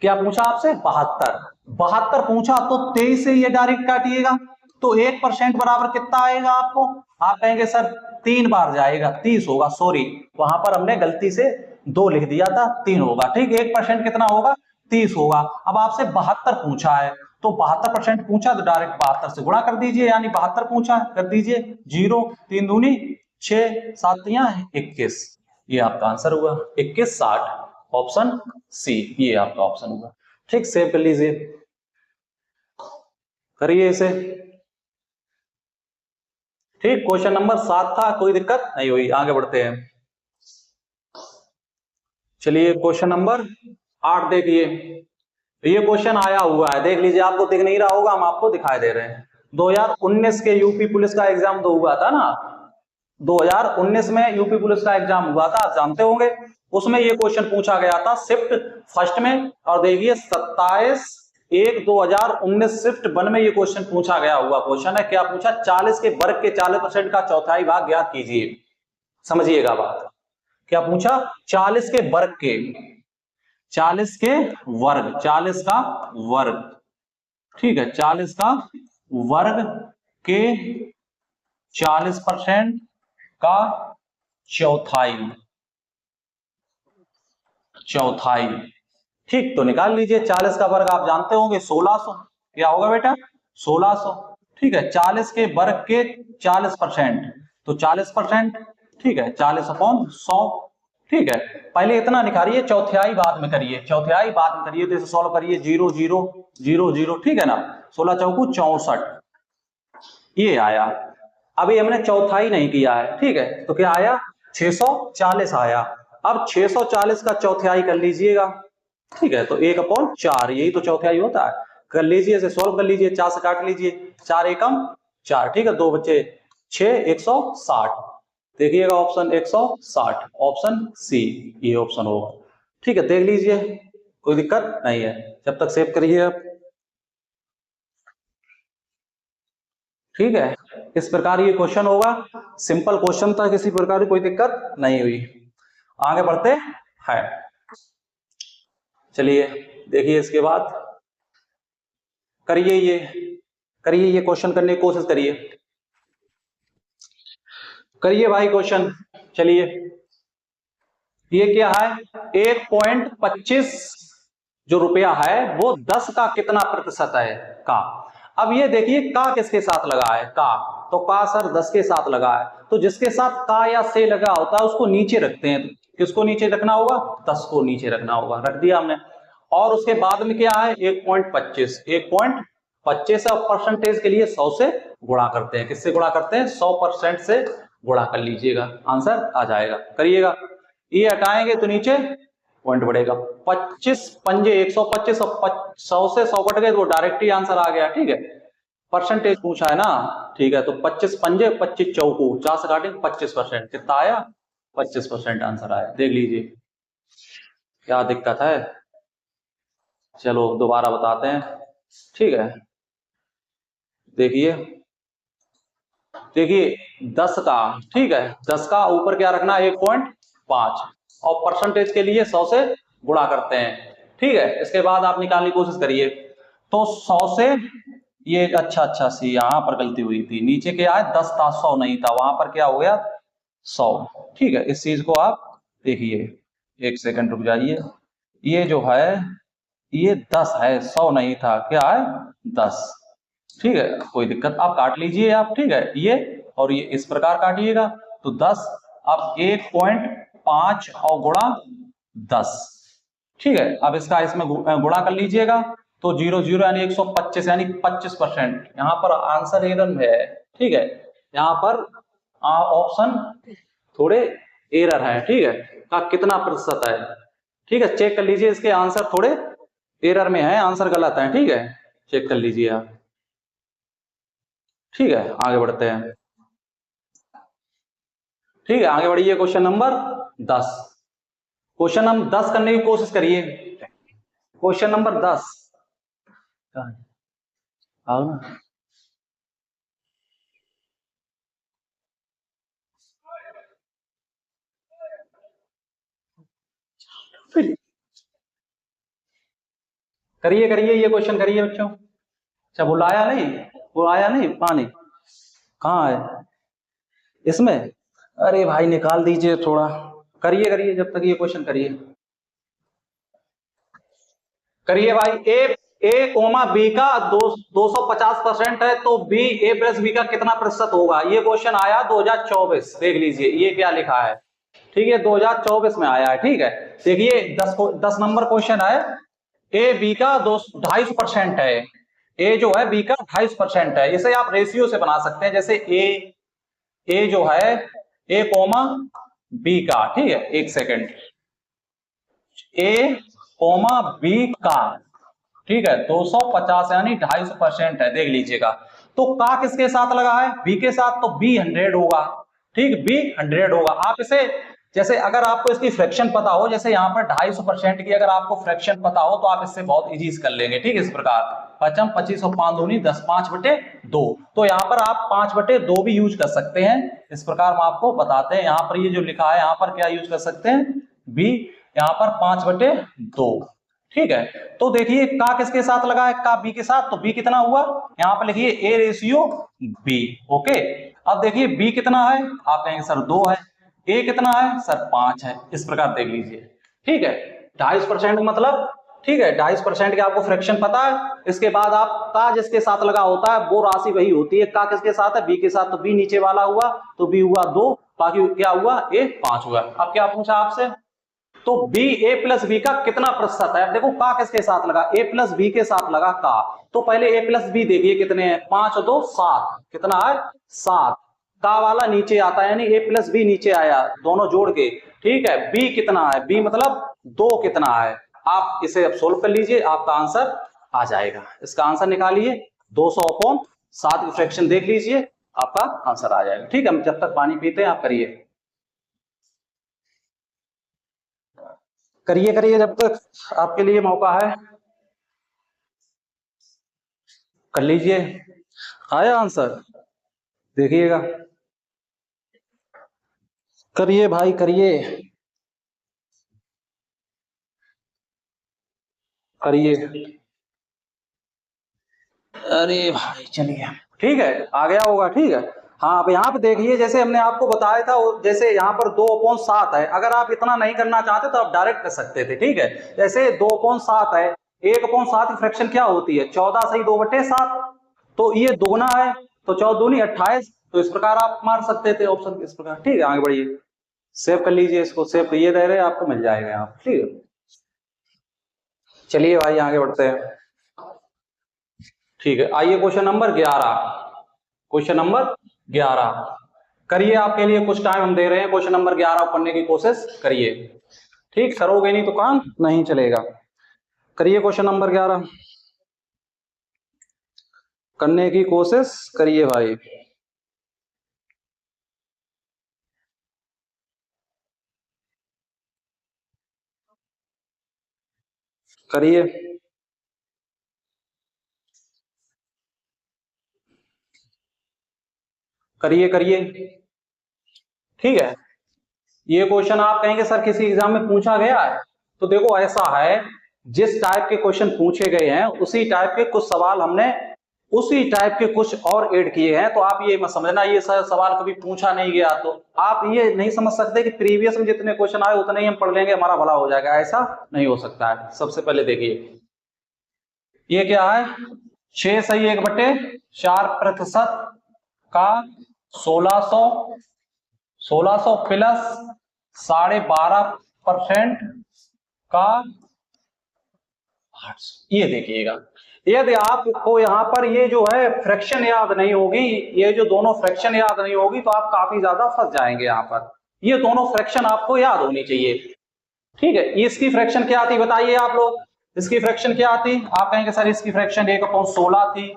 क्या पूछा आपसे? 72। 72 पूछा, तो 23 से ये डायरेक्ट काटिएगा, तो 1% बराबर कितना आएगा आपको? आप कहेंगे सर 3 बार जाएगा, 30 होगा, सॉरी, वहां पर हमने गलती से 2 लिख दिया था, 3 होगा। ठीक, 1% कितना होगा? 30 होगा। अब आपसे 72 पूछा है, तो 72% पूछा, तो डायरेक्ट 72 से गुणा कर दीजिए, यानी 72 पूछा, कर दीजिए, 0 3 दूनी 6 7 21, ये आपका आंसर हुआ 2160, ऑप्शन सी, ये आपका ऑप्शन होगा। ठीक, सेव कर लीजिए, करिए इसे। ठीक, क्वेश्चन नंबर 7 था, कोई दिक्कत नहीं हुई। आगे बढ़ते हैं। चलिए क्वेश्चन नंबर 8 देखिए। ये क्वेश्चन आया हुआ है, देख लीजिए, आपको दिख नहीं रहा होगा, हम आपको दिखाई दे रहे हैं। 2019 के यूपी पुलिस का एग्जाम तो हुआ था ना, 2019 में यूपी पुलिस का एग्जाम हुआ था, आप जानते होंगे। उसमें ये क्वेश्चन पूछा गया था शिफ्ट फर्स्ट में, और देखिए 27/1/2019 शिफ्ट 1 में ये क्वेश्चन पूछा गया हुआ क्वेश्चन है। क्या पूछा? 40 के वर्ग के 40% का चौथाई भाग ज्ञात कीजिए। समझिएगा बात, क्या पूछा? 40 के वर्ग के, 40 के वर्ग, 40 का वर्ग, ठीक है, 40 का वर्ग के 40% का चौथाई, चौथाई, ठीक। तो निकाल लीजिए, 40 का वर्ग आप जानते होंगे 1600, क्या होगा बेटा? 1600, ठीक है। 40 के वर्ग के 40%, तो 40%, ठीक है, 40/100, ठीक है। पहले इतना निकालिए, चौथाई बाद में करिए, चौथाई बाद में करिए, तो इसे सॉल्व करिए, 0 0 0 0, ठीक है ना। 16 चौकू 64, ये आया। अभी हमने चौथाई नहीं किया है, ठीक है, तो क्या आया? 640 आया। अब 640 का चौथाई कर लीजिएगा, ठीक है, तो 1/4, यही तो चौथाई होता है। कर लीजिए, इसे सॉल्व कर लीजिए, 4 से काट लीजिए, 4 एकम 4, ठीक है, 2 बच्चे 6, 160। देखिएगा ऑप्शन 160, ऑप्शन सी ये ऑप्शन होगा, ठीक है। देख लीजिए, कोई दिक्कत नहीं है, जब तक सेव करिए आप, ठीक है। इस प्रकार ये क्वेश्चन होगा, सिंपल क्वेश्चन था, किसी प्रकार की कोई दिक्कत नहीं हुई। आगे बढ़ते हैं। चलिए देखिए, इसके बाद करिए ये, करिए ये क्वेश्चन करने की कोशिश करिए, करिए भाई क्वेश्चन। चलिए, ये क्या है? 1.25 जो रुपया है वो 10 का कितना प्रतिशत है? का। अब ये देखिए, का किसके साथ लगा है? का, तो का सर 10 के साथ लगा है, तो जिसके साथ का या से लगा होता है उसको नीचे रखते हैं। किसको नीचे रखना होगा? 10 को नीचे रखना होगा, रख दिया हमने। और उसके बाद में क्या है? 1.25, 1.25 और परसेंटेज के लिए 100 से गुणा करते हैं। किससे गुणा करते हैं? 100% से गुणा कर लीजिएगा, आंसर आ जाएगा। करिएगा, ये हटाएंगे तो नीचे पॉइंट बढ़ेगा। 25 पंजे 125, और 100 से 100 कट गए तो डायरेक्ट ही आंसर आ गया, ठीक है। परसेंटेज पूछा है ना, ठीक है, तो 25 पंजे 25 चौकू, 4 से काटेंगे 25%, कितना आया? 25% आंसर आया। देख लीजिए, क्या दिक्कत है? चलो दोबारा बताते हैं, ठीक है। देखिए, देखिए 10 का, ठीक है, 10 का ऊपर क्या रखना? 1.5, और परसेंटेज के लिए 100 से गुणा करते हैं, ठीक है। इसके बाद आप निकालने की कोशिश करिए, तो 100 से ये, अच्छा सी यहां पर गलती हुई थी, नीचे क्या है? 10 था, 100 नहीं था, वहां पर क्या हो गया? 100, ठीक है। इस चीज को आप देखिए, एक सेकंड रुक जाइए, ये जो है ये 10 है, 100 नहीं था, क्या है? 10, ठीक है, कोई दिक्कत, आप काट लीजिए आप, ठीक है, ये और ये इस प्रकार काटिएगा, तो 10, अब 1.5 और गुणा 10, ठीक है। अब इसका इसमें गुणा कर लीजिएगा, तो 0 0 यानी 125, यानी 25%। यहाँ पर आंसर एकदम है, ठीक है। यहाँ पर ऑप्शन थोड़े एरर है, ठीक है, का कितना प्रतिशत है, ठीक है, चेक कर लीजिए, इसके आंसर थोड़े एरर में है, आंसर गलत है, ठीक है, चेक कर लीजिए आप, ठीक है। आगे बढ़ते हैं, ठीक है, आगे बढ़िए, क्वेश्चन नंबर 10, क्वेश्चन नंबर 10 करने की कोशिश करिए, क्वेश्चन नंबर 10 आओ ना, करिए करिए ये क्वेश्चन करिए बच्चों। अच्छा, वो लाया नहीं, वो आया नहीं पानी, कहाँ है इसमें? अरे भाई निकाल दीजिए थोड़ा, करिए करिए, जब तक ये क्वेश्चन करिए, करिए भाई। ए कोमा बी का 250% है, तो बी ए प्लस बी का कितना प्रतिशत होगा? ये क्वेश्चन आया 2024, देख लीजिए ये क्या लिखा है, ठीक है, 2024 में आया है, ठीक है। देखिए 10 नंबर क्वेश्चन है, ए बी का 250% है, ए जो है बी का 250% है। इसे आप रेशियो से बना सकते हैं, जैसे ए ए जो है ए कोमा बी का, ठीक है, एक सेकंड, ए कोमा बी का, ठीक है, 250 यानी 250% है, देख लीजिएगा। तो का किसके साथ लगा है, बी के साथ, तो बी 100 होगा, ठीक, बी 100 होगा। आप इसे जैसे अगर आपको इसकी फ्रैक्शन पता हो, जैसे यहाँ पर 250% की अगर आपको फ्रैक्शन पता हो तो आप इससे बहुत इजी कर लेंगे, ठीक है, इस प्रकार 55 25 और 5 दूनी 10, 5/2, तो यहाँ पर आप 5/2 भी यूज कर सकते हैं। इस प्रकार हम आपको बताते हैं, यहाँ पर ये जो लिखा है यहाँ पर क्या यूज कर सकते हैं, बी, यहाँ पर 5/2, ठीक है। तो देखिए का किसके साथ लगा है, का बी के साथ, तो बी कितना हुआ, यहाँ पर लिखिए ए रेशियो बी, ओके। अब देखिए बी कितना है, आप कहेंगे सर 2 है, ए कितना है सर 5 है, इस प्रकार देख लीजिए, ठीक है। 250% मतलब, ठीक है, 250% के आपको फ्रैक्शन पता है। इसके बाद आप का जिसके साथ लगा होता है वो राशि वही होती है, का किसके साथ है, बी के साथ, तो बी नीचे वाला हुआ, तो बी हुआ 2, बाकी क्या हुआ, ए 5 हुआ। अब क्या पूछा आपसे, तो बी ए प्लस बी का कितना प्रतिशत है, देखो का किसके साथ लगा, ए प्लस बी के साथ लगा का, तो पहले ए प्लस बी देखिए कितने हैं, 5 और 2 7, कितना है 7, का वाला नीचे आता है, यानी ए प्लस बी नीचे आया, दोनों जोड़ के, ठीक है। बी कितना है, बी मतलब 2 कितना है, आप इसे अब सोल्व कर लीजिए, आपका आंसर आ जाएगा। इसका आंसर निकालिए, 200/7 की फ्रैक्शन देख लीजिए, आपका आंसर आ जाएगा, ठीक है। हम जब तक पानी पीते हैं आप करिए करिए करिए, जब तक आपके लिए मौका है, कर लीजिए। आया आंसर, देखिएगा, करिए भाई करिए, करिए, अरे भाई चलिए, ठीक है, आ गया होगा, ठीक है। हाँ, अब यहाँ पे देखिए, जैसे हमने आपको बताया था, जैसे यहाँ पर 2/7 है, अगर आप इतना नहीं करना चाहते तो आप डायरेक्ट कर सकते थे, ठीक है। जैसे 2/7 है, 1/7 की फ्रैक्शन क्या होती है, 14 सही 2/7, तो ये दोगुना है, तो 14 दूनी 28, तो इस प्रकार आप मार सकते थे ऑप्शन इस प्रकार, ठीक है। आगे बढ़िए, सेव कर लीजिए, इसको सेव करिए, दे रहे आपको मिल जाएगा यहाँ, ठीक है। चलिए भाई आगे बढ़ते हैं, ठीक है। आइए क्वेश्चन नंबर 11, क्वेश्चन नंबर 11 करिए, आपके लिए कुछ टाइम हम दे रहे हैं, क्वेश्चन नंबर 11 पढ़ने की कोशिश करिए, ठीक, करोगे नहीं तो काम नहीं चलेगा। करिए क्वेश्चन नंबर 11 करने की कोशिश करिए भाई, करिए, करिए करिए, ठीक है। ये क्वेश्चन आप कहेंगे सर किसी एग्जाम में पूछा गया है, तो देखो ऐसा है, जिस टाइप के क्वेश्चन पूछे गए हैं उसी टाइप के कुछ सवाल हमने उसी टाइप के कुछ और ऐड किए हैं, तो आप ये मत समझना ये सवाल कभी पूछा नहीं गया, तो आप ये नहीं समझ सकते कि प्रीवियस में जितने क्वेश्चन आए उतने ही हम पढ़ लेंगे हमारा भला हो जाएगा, ऐसा नहीं हो सकता है। सबसे पहले देखिए ये क्या है, 6 सही 1/4% का 1600 प्लस 12.5% का 800। ये देखिएगा, यदि आपको यहाँ पर ये जो है फ्रैक्शन याद नहीं होगी, ये जो दोनों फ्रैक्शन याद नहीं होगी तो आप काफी ज्यादा फंस जाएंगे। यहाँ पर ये दोनों फ्रैक्शन आपको याद होनी चाहिए, ठीक है। इसकी फ्रैक्शन क्या आती बताइए आप लोग, इसकी फ्रैक्शन क्या आती, आप कहेंगे सर इसकी फ्रैक्शन 1/16 थी,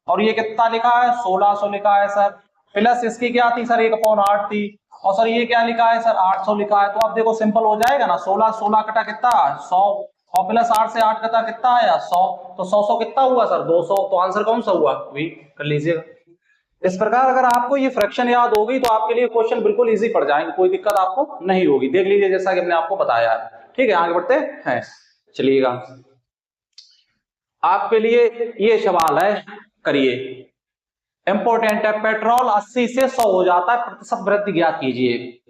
और ये कितना लिखा है 1600 लिखा है सर, प्लस इसकी क्या थी सर 1/8 थी, और सर ये क्या लिखा है सर 800 लिखा है। तो आप देखो सिंपल हो जाएगा ना, 16 कटा कितना 100, और प्लस 8 से 8 कटा कितना आया 100, तो 100 कितना हुआ सर 200, तो आंसर कौन सा हुआ, वही कर लीजिएगा। इस प्रकार अगर आपको ये फ्रैक्शन याद होगी तो आपके लिए क्वेश्चन बिल्कुल इजी पड़ जाएंगे, कोई दिक्कत आपको नहीं होगी, देख लीजिए जैसा कि हमने आपको बताया है, ठीक है। आगे बढ़ते हैं, चलिएगा आपके लिए ये सवाल है, करिए, इंपॉर्टेंट है, पेट्रोल 80 से 100 हो जाता है, प्रतिशत वृद्धि ज्ञात कीजिए।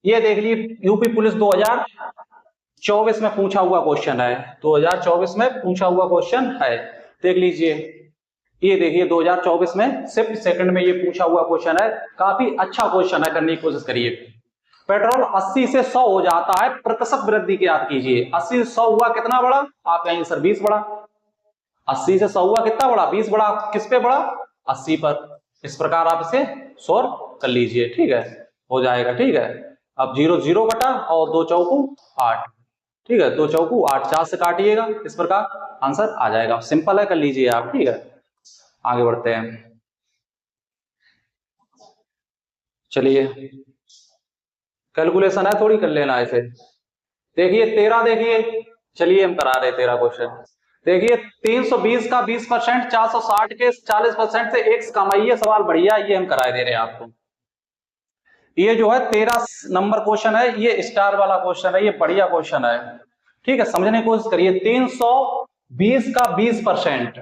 ये देख लीजिए यूपी पुलिस 2024 में पूछा हुआ क्वेश्चन है, 2024 में पूछा हुआ क्वेश्चन है, देख लीजिए। ये देखिए 2024 में सिर्फ सेकंड में ये पूछा हुआ क्वेश्चन है, काफी अच्छा क्वेश्चन है, करने की कोशिश करिए। पेट्रोल 80 से 100 हो जाता है, प्रतिशत वृद्धि ज्ञात कीजिए। 80 से 100 हुआ कितना बड़ा, आप कहेंगे सर 20 बड़ा। 80 से 100 हुआ कितना बड़ा, 20 बड़ा, किस पे बड़ा 80 पर। इस प्रकार आप इसे सॉल्व कर लीजिए, ठीक है, हो जाएगा, ठीक है। अब 0 0 कटा और 2 चौकू 8, ठीक है, 2 चौकू 8, 4 से काटिएगा, इस प्रकार आंसर आ जाएगा। सिंपल है, कर लीजिए आप, ठीक है। आगे बढ़ते हैं, चलिए कैलकुलेशन है थोड़ी कर लेना ऐसे। देखिए 13, देखिए चलिए हम करा रहे 13 क्वेश्चन। देखिए 320 का 20%, 460 के 40% से x कमाइए, सवाल बढ़िया, ये हम करा दे रहे हैं आपको। ये जो है 13 नंबर क्वेश्चन है, ये स्टार वाला क्वेश्चन है, ये बढ़िया क्वेश्चन है, ठीक है, समझने की कोशिश करिए। 320 का 20%,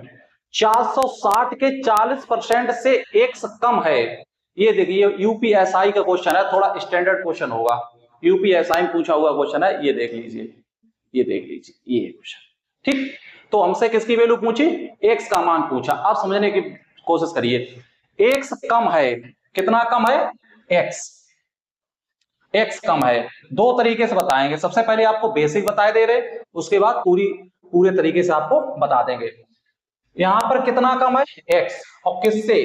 460 के 40% से x कम है। ये देखिए यूपीएसआई का क्वेश्चन है, थोड़ा स्टैंडर्ड क्वेश्चन होगा, यूपीएसआई में पूछा हुआ क्वेश्चन है, ये देख लीजिए, ये देख लीजिए, ये क्वेश्चन, ठीक। तो हमसे किसकी वैल्यू पूछी, एक्स का मान पूछा। आप समझने की कोशिश करिए, एक्स कम है, कितना कम है, एक्स कम है। दो तरीके से बताएंगे, सबसे पहले आपको बेसिक बता दे रहे, उसके बाद पूरे तरीके से आपको बता देंगे। यहां पर कितना कम है, एक्स, और किससे,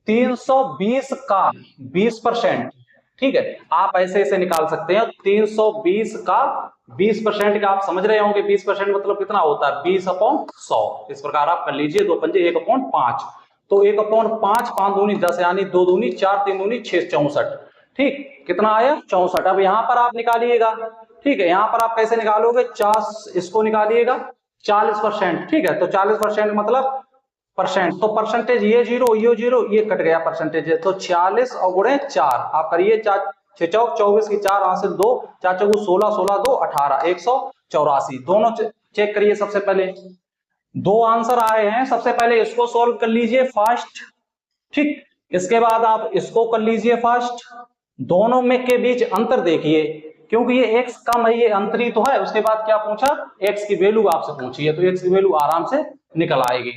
320 का 20%, ठीक है। आप ऐसे ऐसे निकाल सकते हैं, 320 का 20% का, आप समझ रहे होंगे 20% मतलब कितना होता है, 20/100, इस प्रकार आप कर लीजिए, 2 पंजे 1/5, तो 1/5, 5 दूनी 10, यानी 2 दूनी 4, 3 दूनी 6, 64, ठीक, कितना आया 64। अब यहां पर आप निकालिएगा, ठीक है, यहां पर आप कैसे निकालोगे, 4 इसको निकालिएगा 40%, ठीक है, तो 40% मतलब परसेंट, तो परसेंटेज ये 0, ये कट गया परसेंटेज, तो 46 और गुणे 4, आप करिए 4 6 चौक 24 की 4 हासिल 2, 4 चौक 16, 16 2 18, 184। दोनों चेक करिए, सबसे पहले दो आंसर आए हैं, सबसे पहले इसको सॉल्व कर लीजिए फास्ट, ठीक, इसके बाद आप इसको कर लीजिए फास्ट। दोनों में के बीच अंतर देखिए, क्योंकि ये x कम है, ये अंतरी तो है। उसके बाद क्या पूछा, x की वैल्यू आपसे पूछी है, तो x की वैल्यू आराम से निकल आएगी,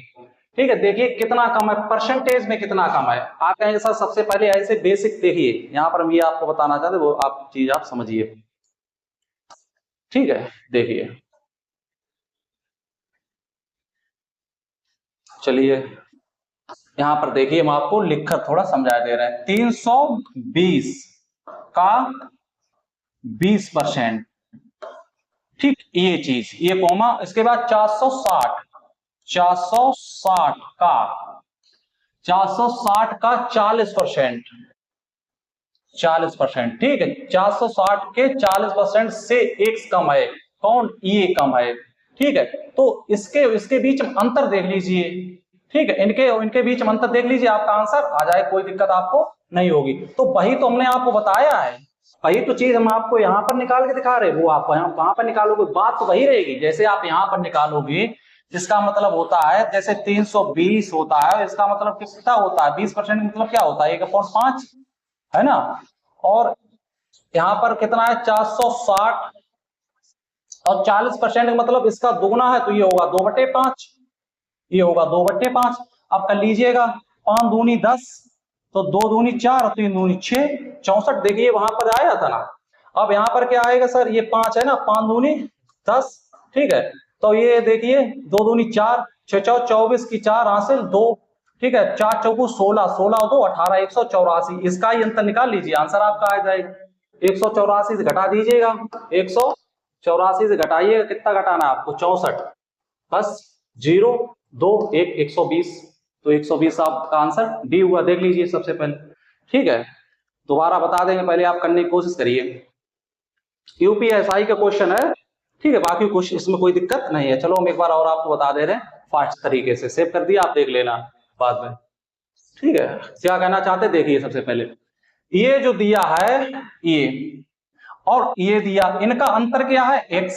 ठीक है। देखिए कितना कम है, परसेंटेज में कितना कम है। आप ऐसा सबसे पहले ऐसे बेसिक देखिए, यहां पर हम ये आपको बताना चाहते, वो आप चीज आप समझिए, ठीक है। देखिए चलिए यहां पर देखिए, हम आपको लिखकर थोड़ा समझा दे रहे हैं। 320 का 20%, ठीक, ये चीज, ये कॉमा, इसके बाद 460 का 40%, 40%, ठीक है, 460 के 40% से x कम है, कौन, ये कम है, ठीक है। तो इसके बीच में अंतर देख लीजिए, ठीक है, इनके बीच में अंतर देख लीजिए, आपका आंसर आ जाए, कोई दिक्कत आपको नहीं होगी। तो वही तो हमने आपको बताया है, वही तो चीज हम आपको यहाँ पर निकाल के दिखा रहे हैं, वो आप कहां पर निकालोगे, बात तो वही रहेगी। जैसे आप यहाँ पर निकालोगे, इसका मतलब होता है जैसे 320 होता है, इसका मतलब कितना होता है, 20% मतलब क्या होता है, 1/5, है ना। और यहाँ पर कितना है, 460, और 40% मतलब इसका दुगना है, तो ये होगा 2/5, ये होगा 2/5। अब कर लीजिएगा, 5 दूनी 10, तो 2 दूनी 4 और 3 दूनी 6, 64, देखिए वहां पर आया था ना। अब यहाँ पर क्या आएगा सर, ये 5 है ना, 5 दूनी 10, ठीक है, तो ये देखिए 2 दूनी 4, 6 चौक 24 की 4 हासिल 2, ठीक है, 4 चौकू 16, 16 और 2 18, 184, इसका ही अंतर निकाल लीजिए, आंसर आपका आ जाएगा। 184 से घटा दीजिएगा, 184 से घटाइएगा, कितना घटाना है आपको, 64, बस 0 2 1 120, तो 120 आपका आंसर डी हुआ, देख लीजिए सबसे पहले, ठीक है। दोबारा बता देंगे, पहले आप करने की कोशिश करिए, यूपीएसआई का क्वेश्चन है, ठीक है, बाकी कुछ इसमें कोई दिक्कत नहीं है। चलो हम एक बार और आपको बता दे रहे हैं फास्ट तरीके से, सेव कर दिया, आप देख लेना बाद में, ठीक है। क्या कहना चाहते, देखिए सबसे पहले ये जो दिया है, ये और ये दिया, इनका अंतर क्या है, x,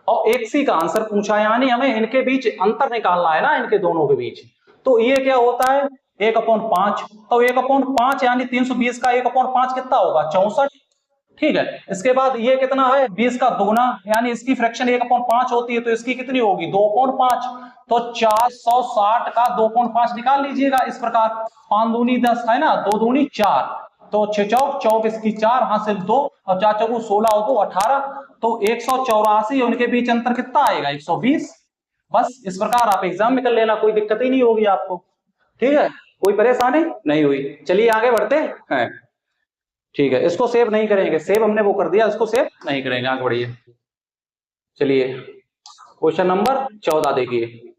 और x ही का आंसर पूछा है, यानी हमें इनके बीच अंतर निकालना है ना, इनके दोनों के बीच। तो ये क्या होता है, 1/5, तो 1/5 यानी 320 का 1/5 कितना होगा, 64, ठीक है। इसके बाद ये कितना है, 20 का दुगना, यानी इसकी फ्रैक्शन 1/5 होती है, तो इसकी कितनी होगी, 2/5, तो 460 का 2/5 निकाल लीजिएगा इस प्रकार, 5 दूनी 10 है ना, 2 दूनी 4, तो 6 चौक 24 की 4 हासिल 2, और 4 चौक 16 और 2 18, तो 184, उनके बीच अंतर कितना आएगा, 120। बस इस प्रकार आप एग्जाम में कर लेना, कोई दिक्कत ही नहीं होगी आपको, ठीक है, कोई परेशानी नहीं हुई। चलिए आगे बढ़ते हैं, ठीक है, इसको सेव नहीं करेंगे, सेव हमने वो कर दिया, इसको सेव नहीं करेंगे, आगे बढ़िए। चलिए क्वेश्चन नंबर 14 देखिए,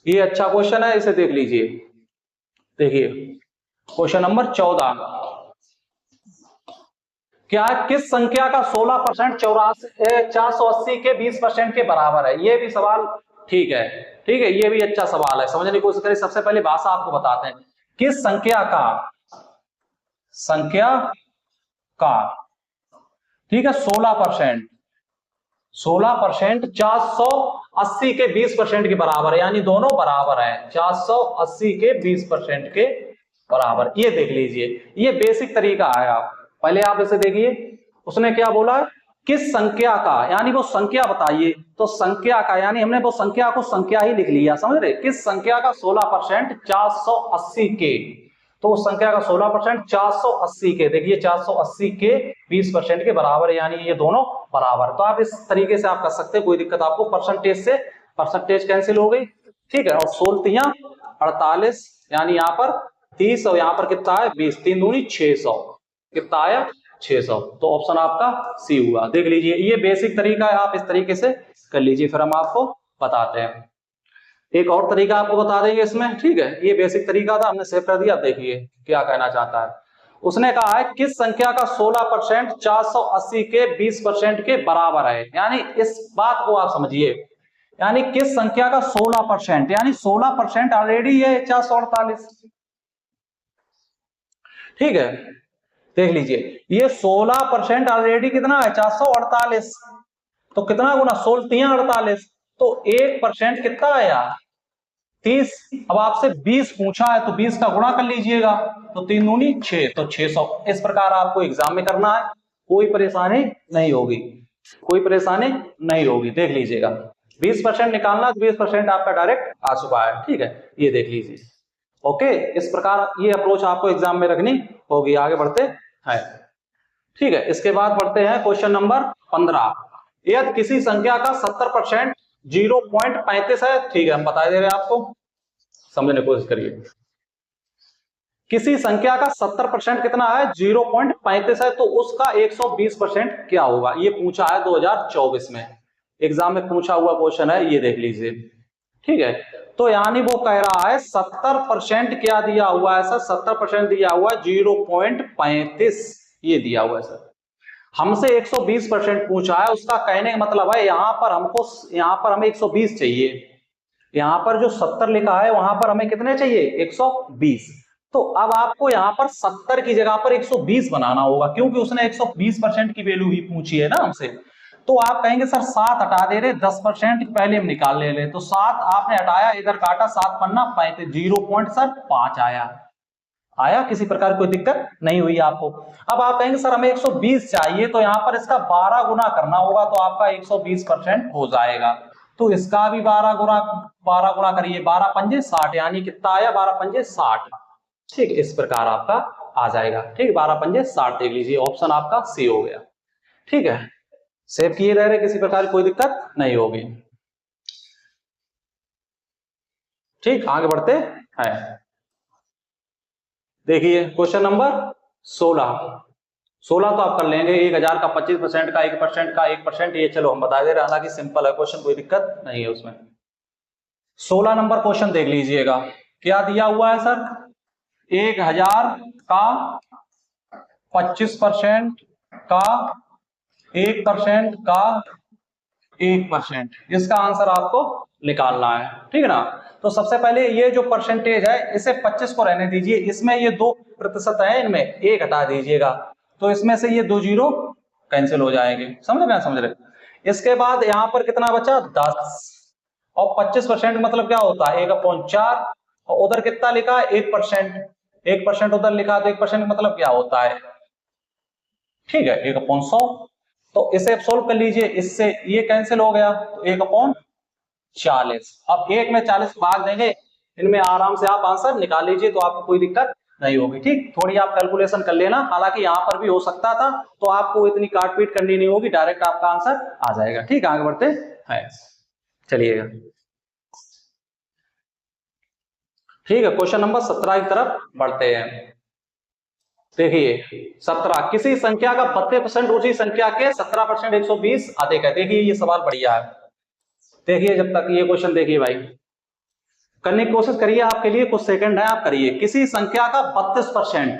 ये अच्छा क्वेश्चन है, इसे देख लीजिए। देखिए क्वेश्चन नंबर 14, क्या किस संख्या का 16% 480 के 20% के बराबर है? ये भी सवाल ठीक है, ठीक है, ये भी अच्छा सवाल है, समझने की कोशिश करें। सबसे पहले भाषा आपको बताते हैं, किस संख्या का ठीक है 16%, 16% 480 के 20% के बराबर है, यानी दोनों बराबर है, 480 के 20% के बराबर। ये देख लीजिए, ये बेसिक तरीका है। आप पहले आप इसे देखिए, उसने क्या बोला, किस संख्या का, यानी वो संख्या बताइए, तो संख्या का यानी हमने वो संख्या को संख्या ही लिख लिया, समझ रहे, किस संख्या का 16% 480 के, तो उस संख्या का 16% 480 के, देखिए 480 के 20% के बराबर है, यानी ये दोनों बराबर। तो आप इस तरीके से आप कर सकते हैं, कोई दिक्कत आपको, परसेंटेज से परसेंटेज कैंसिल हो गई, ठीक है, और 16 48, यानी यहाँ पर 30 और यहाँ पर कितना है 20, 3 दूनी 600, कितना आया 600, तो ऑप्शन आपका सी हुआ। देख लीजिए, ये बेसिक तरीका है, आप इस तरीके से कर लीजिए, फिर हम आपको बताते हैं एक और तरीका, आपको बता देंगे इसमें, ठीक है। ये बेसिक तरीका था, हमने सेव कर दिया। देखिए क्या कहना चाहता है, उसने कहा है किस संख्या का 16% 480 के 20% के बराबर है, यानी इस बात को आप समझिए, यानी किस संख्या का 16%, यानी 16% ऑलरेडी है 448, ठीक है। देख लीजिए, ये 16% ऑलरेडी कितना है 448, तो कितना गुना 16 48, तो 1% कितना आया 30। अब आपसे 20 पूछा है तो 20 का गुणा कर लीजिएगा, तो 3 दूनी 6, तो 600। इस प्रकार आपको एग्जाम में करना है, कोई परेशानी नहीं होगी, कोई परेशानी नहीं होगी। देख लीजिएगा, 20% निकालना, तो 20% आपका डायरेक्ट आ चुका है, ठीक है, ये देख लीजिए। ओके, इस प्रकार ये अप्रोच आपको एग्जाम में रखनी होगी। आगे बढ़ते हैं, ठीक है। इसके बाद बढ़ते हैं क्वेश्चन नंबर 15, यदि किसी संख्या का 70% 0.35 है, ठीक है, हम बता दे रहे हैं आपको, समझने की कोशिश करिए। किसी संख्या का 70% कितना है 0.35 है, तो उसका 120% क्या होगा? ये पूछा है 2024 में, एग्जाम में पूछा हुआ क्वेश्चन है, ये देख लीजिए, ठीक है। तो यानी वो कह रहा है 70% क्या दिया हुआ है सर, 70% दिया हुआ है 0.35, ये दिया हुआ है सर। हमसे 120% पूछा है, उसका कहने का मतलब है यहां पर हमको, यहां पर हमें 120 चाहिए, यहां पर जो 70 लिखा है वहां पर हमें कितने चाहिए 120। तो अब आपको यहां पर 70 की जगह पर 120 बनाना होगा, क्योंकि उसने 120% की वैल्यू ही पूछी है ना हमसे। तो आप कहेंगे सर 7 हटा दे रहे, 10% पहले हम निकाल ले रहे, तो 7 आपने हटाया, इधर काटा, 7 पन्ना 35, 0.5 आया, आया, किसी प्रकार कोई दिक्कत नहीं हुई आपको। अब आप कहेंगे सर हमें 120 चाहिए, तो यहां पर इसका 12 गुना करना होगा, तो आपका 120% हो जाएगा। तो इसका भी 12 गुना करिए, 12 पंजे 60, यानी कितना आया 12 पंजे 60, ठीक, इस प्रकार आपका आ जाएगा, ठीक, 12 पंजे 60, देख लीजिए ऑप्शन आपका सी हो गया, ठीक है। सेव किए रह रहे, किसी प्रकार कोई दिक्कत नहीं होगी, ठीक। आगे बढ़ते हैं, देखिए क्वेश्चन नंबर 16, 16 तो आप कर लेंगे, 1000 का 25% का 1% का 1%, ये चलो हम बता दे रहे, हालांकि सिंपल है क्वेश्चन, कोई दिक्कत नहीं है उसमें। 16 नंबर क्वेश्चन देख लीजिएगा, क्या दिया हुआ है सर, 1000 का 25% का 1% का 1%, इसका आंसर आपको निकालना है, ठीक है ना। तो सबसे पहले ये जो परसेंटेज है, इसे 25 को रहने दीजिए, इसमें ये 2% है, इनमें 1 हटा दीजिएगा, तो इसमें से ये 2 जीरो कैंसिल हो जाएंगे, समझ रहे, समझ रहे। इसके बाद यहां पर कितना बचा 10, और 25% मतलब क्या होता है 1/4, और उधर कितना लिखा है 1%, 1% उधर लिखा, तो 1% मतलब क्या होता है, ठीक है 1/100। तो इसे सोल्व कर लीजिए, इससे ये कैंसिल हो गया, तो 1/40। अब 1 में 40 भाग देंगे, इनमें आराम से आप आंसर निकाल लीजिए, तो आपको कोई दिक्कत नहीं होगी, ठीक। थोड़ी आप कैलकुलेशन कर लेना, हालांकि यहां पर भी हो सकता था, तो आपको इतनी काट पीट करनी नहीं होगी, डायरेक्ट आपका आंसर आ जाएगा, ठीक। आगे बढ़ते हैं, चलिएगा, ठीक है। क्वेश्चन नंबर 17 की तरफ बढ़ते हैं। देखिए 17, किसी संख्या का 32% उसी संख्या के 17% 120 अधिक है। देखिए ये सवाल बढ़िया है। देखिए जब तक ये क्वेश्चन देखिए भाई, करने की कोशिश करिए, आपके लिए कुछ सेकंड है, आप करिए। किसी संख्या का 32%,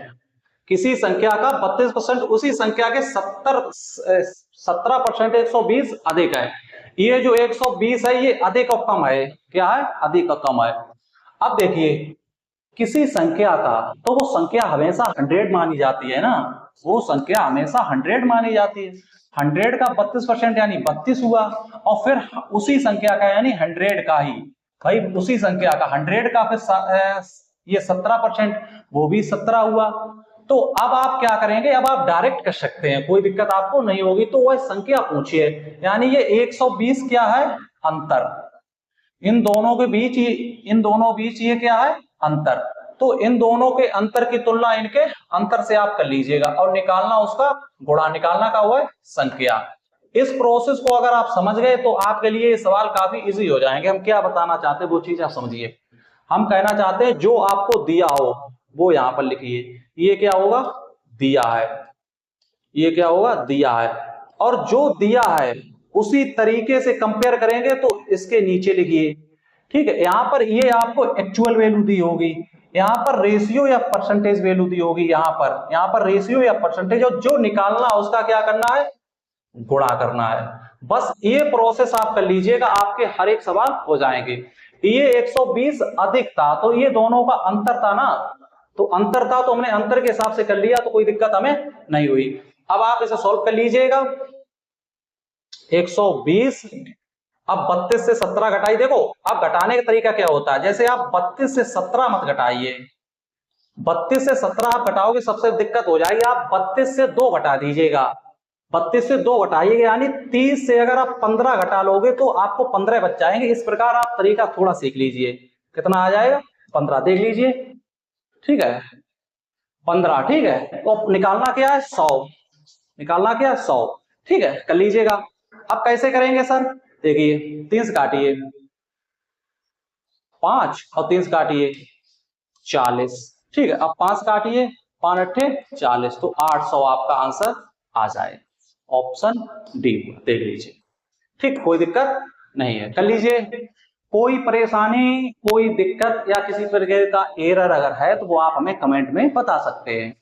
किसी संख्या का 32% उसी संख्या के 17% 120 अधिक है। ये जो 120 है ये अधिक और कम है, क्या है? अधिक और कम है। अब देखिए किसी संख्या का, तो वो संख्या हमेशा 100 मानी जाती है ना, वो संख्या हमेशा 100 मानी जाती है। 100 का 32% यानी 32 हुआ, और फिर उसी संख्या का यानी 100 का ही, भाई उसी संख्या का 100 का फिर ये 17%, वो भी 17 हुआ। तो अब आप क्या करेंगे, अब आप डायरेक्ट कर सकते हैं, कोई दिक्कत आपको नहीं होगी। तो वह संख्या पूछिए, यानी ये 120 क्या है? अंतर। इन दोनों के बीच, इन दोनों बीच ये क्या है? अंतर। तो इन दोनों के अंतर की तुलना इनके अंतर से आप कर लीजिएगा, और निकालना उसका गुणा, निकालना का वो है संख्या। इस प्रोसेस को अगर आप समझ गए तो आपके लिए ये सवाल काफी इजी हो जाएंगे। हम क्या बताना चाहते हैं वो चीज आप समझिए। हम कहना चाहते हैं जो आपको दिया हो वो यहां पर लिखिए। ये क्या होगा? दिया है। ये क्या होगा? दिया है। और जो दिया है उसी तरीके से कंपेयर करेंगे तो इसके नीचे लिखिए। ठीक है, यहां पर ये आपको एक्चुअल वैल्यू दी होगी, यहां पर रेशियो या परसेंटेज वैल्यू दी होगी, यहां पर रेशियो या परसेंटेज, और जो निकालना उसका क्या करना है? गुणा करना है। बस ये प्रोसेस आप कर लीजिएगा, आपके हर एक सवाल हो जाएंगे। ये 120 अधिक था तो ये दोनों का अंतर था ना, तो अंतर था तो हमने अंतर के हिसाब से कर लिया, तो कोई दिक्कत हमें नहीं हुई। अब आप इसे सॉल्व कर लीजिएगा। 120, अब 32 से 17 घटाई। देखो अब घटाने का तरीका क्या होता है, जैसे आप 32 से 17 मत घटाइए, 32 से 17 आप घटाओगे सबसे दिक्कत हो जाएगी। आप 32 से 2 घटा दीजिएगा, 32 से 2 घटाइएगा, यानी 30 से अगर आप 15 घटा लोगे तो आपको 15 बच जाएंगे। इस प्रकार आप तरीका थोड़ा सीख लीजिए। कितना आ जाएगा? 15, देख लीजिए। ठीक है, 15। ठीक है, तो निकालना क्या है? 100। निकालना क्या है? 100। ठीक है, कर लीजिएगा। अब कैसे करेंगे सर? देखिए 3 से काटिए, 5 और 3 से काटिए 40। ठीक है, अब 5 काटिए, 5 अट्ठे 40, तो 800 आपका आंसर आ जाए। ऑप्शन डी, देख लीजिए। ठीक, कोई दिक्कत नहीं है, कर लीजिए। कोई परेशानी, कोई दिक्कत या किसी प्रकार का एरर अगर है तो वो आप हमें कमेंट में बता सकते हैं।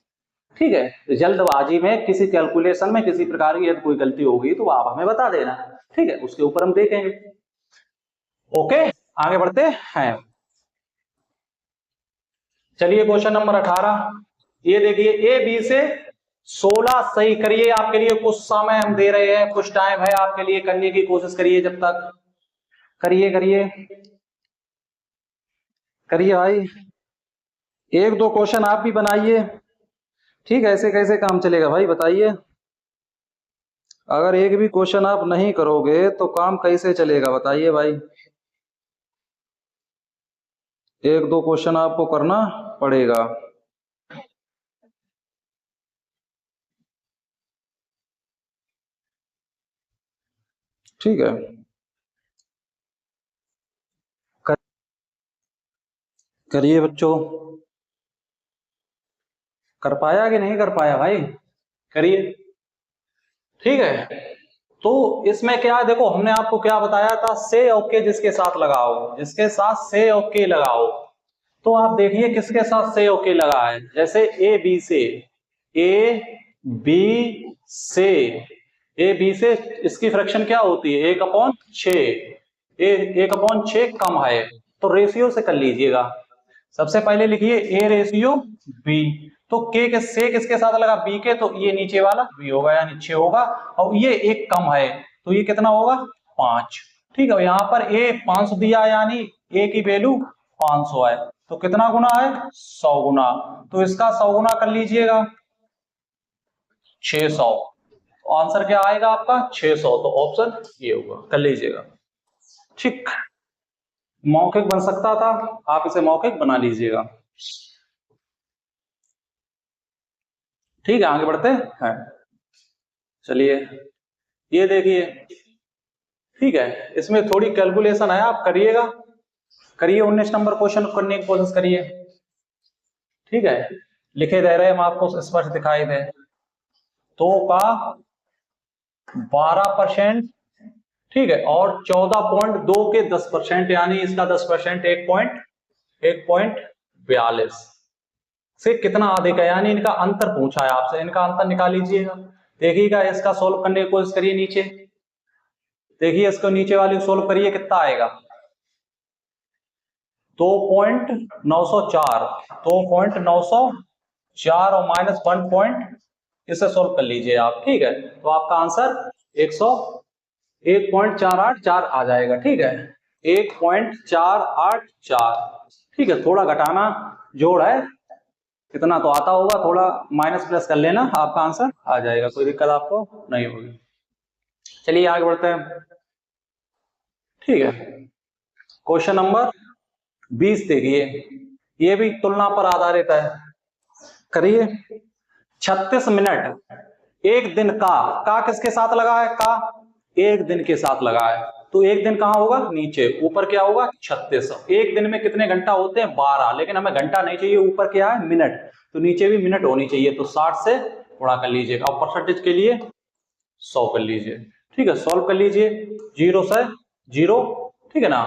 ठीक है, जल्दबाजी में किसी कैलकुलेशन में किसी प्रकार की यदि कोई गलती होगी तो आप हमें बता देना। ठीक है, उसके ऊपर हम देखेंगे। ओके, आगे बढ़ते हैं। चलिए क्वेश्चन नंबर 18, ये देखिए ए बी से 16 सही करिए। आपके लिए कुछ समय हम दे रहे हैं, कुछ टाइम है आपके लिए, करने की कोशिश करिए। जब तक करिए करिए करिए भाई, एक दो क्वेश्चन आप भी बनाइए। ठीक है, ऐसे कैसे काम चलेगा भाई, बताइए। अगर एक भी क्वेश्चन आप नहीं करोगे तो काम कैसे चलेगा, बताइए भाई। एक दो क्वेश्चन आपको करना पड़ेगा। ठीक है, करिए बच्चों। कर पाया कि नहीं कर पाया भाई? करिए। ठीक है, तो इसमें क्या है, देखो हमने आपको क्या बताया था, से ओके जिसके साथ लगाओ, जिसके साथ से ओके लगाओ। तो आप देखिए किसके साथ से ओके लगा है, जैसे ए बी से, ए बी से, ए बी से इसकी फ्रैक्शन क्या होती है? 1/6। 1/6 कम है, तो रेशियो से कर लीजिएगा। सबसे पहले लिखिए ए रेशियो बी, तो के से किसके साथ लगा? बी के, तो ये नीचे वाला बी होगा यानी 6 होगा, और ये 1 कम है तो ये कितना होगा? 5। ठीक है, यहाँ पर ए 500 दिया यानी ए की वैल्यू 500 है, तो कितना गुना है? 100 गुना। तो इसका 100 गुना कर लीजिएगा, 600। तो आंसर क्या आएगा आपका? 600। तो ऑप्शन ये होगा, कर लीजिएगा। ठीक, मौखिक बन सकता था, आप इसे मौखिक बना लीजिएगा। ठीक है, आगे बढ़ते हैं। चलिए ये देखिए, ठीक है, इसमें थोड़ी कैलकुलेशन है, आप करिएगा। करिए 19 नंबर क्वेश्चन करने की कोशिश करिए। ठीक है, लिखे दे रहे, हम आपको स्पष्ट दिखाई दे। तो का 12%, ठीक है, और 14.2 के 10%, यानी इसका 10% 1.42 से कितना अधिक है, यानी इनका अंतर पूछा है आपसे, इनका अंतर निकाल लीजिएगा। देखिएगा, इसका सोल्व करने की कोशिश करिए। नीचे देखिए, इसको नीचे वाली सोल्व करिए, कितना आएगा 2.904, 2.904 और माइनस 1 पॉइंट, इसे सोल्व कर लीजिए आप, ठीक है। तो आपका आंसर 1.484 आ जाएगा, ठीक है, 1.484, ठीक है। थोड़ा घटाना जोड़ है, इतना तो आता होगा, थोड़ा माइनस प्लस कर लेना, आपका आंसर आ जाएगा, कोई दिक्कत आपको नहीं होगी। चलिए आगे बढ़ते हैं, ठीक है। क्वेश्चन नंबर 20 देखिए, ये भी तुलना पर आधारित है, करिए। 36 मिनट एक दिन का किसके साथ लगा है, का एक दिन के साथ लगा है, तो एक दिन कहां होगा, नीचे, ऊपर क्या होगा 36। एक दिन में कितने घंटा होते हैं 12, लेकिन हमें घंटा नहीं चाहिए, ऊपर क्या है मिनट, तो नीचे भी मिनट होनी चाहिए, तो 60 से गुणा कर लीजिएगा, और परसेंटेज के लिए 100 कर लीजिए, ठीक है। सॉल्व कर लीजिए, 0 से 0, ठीक है ना।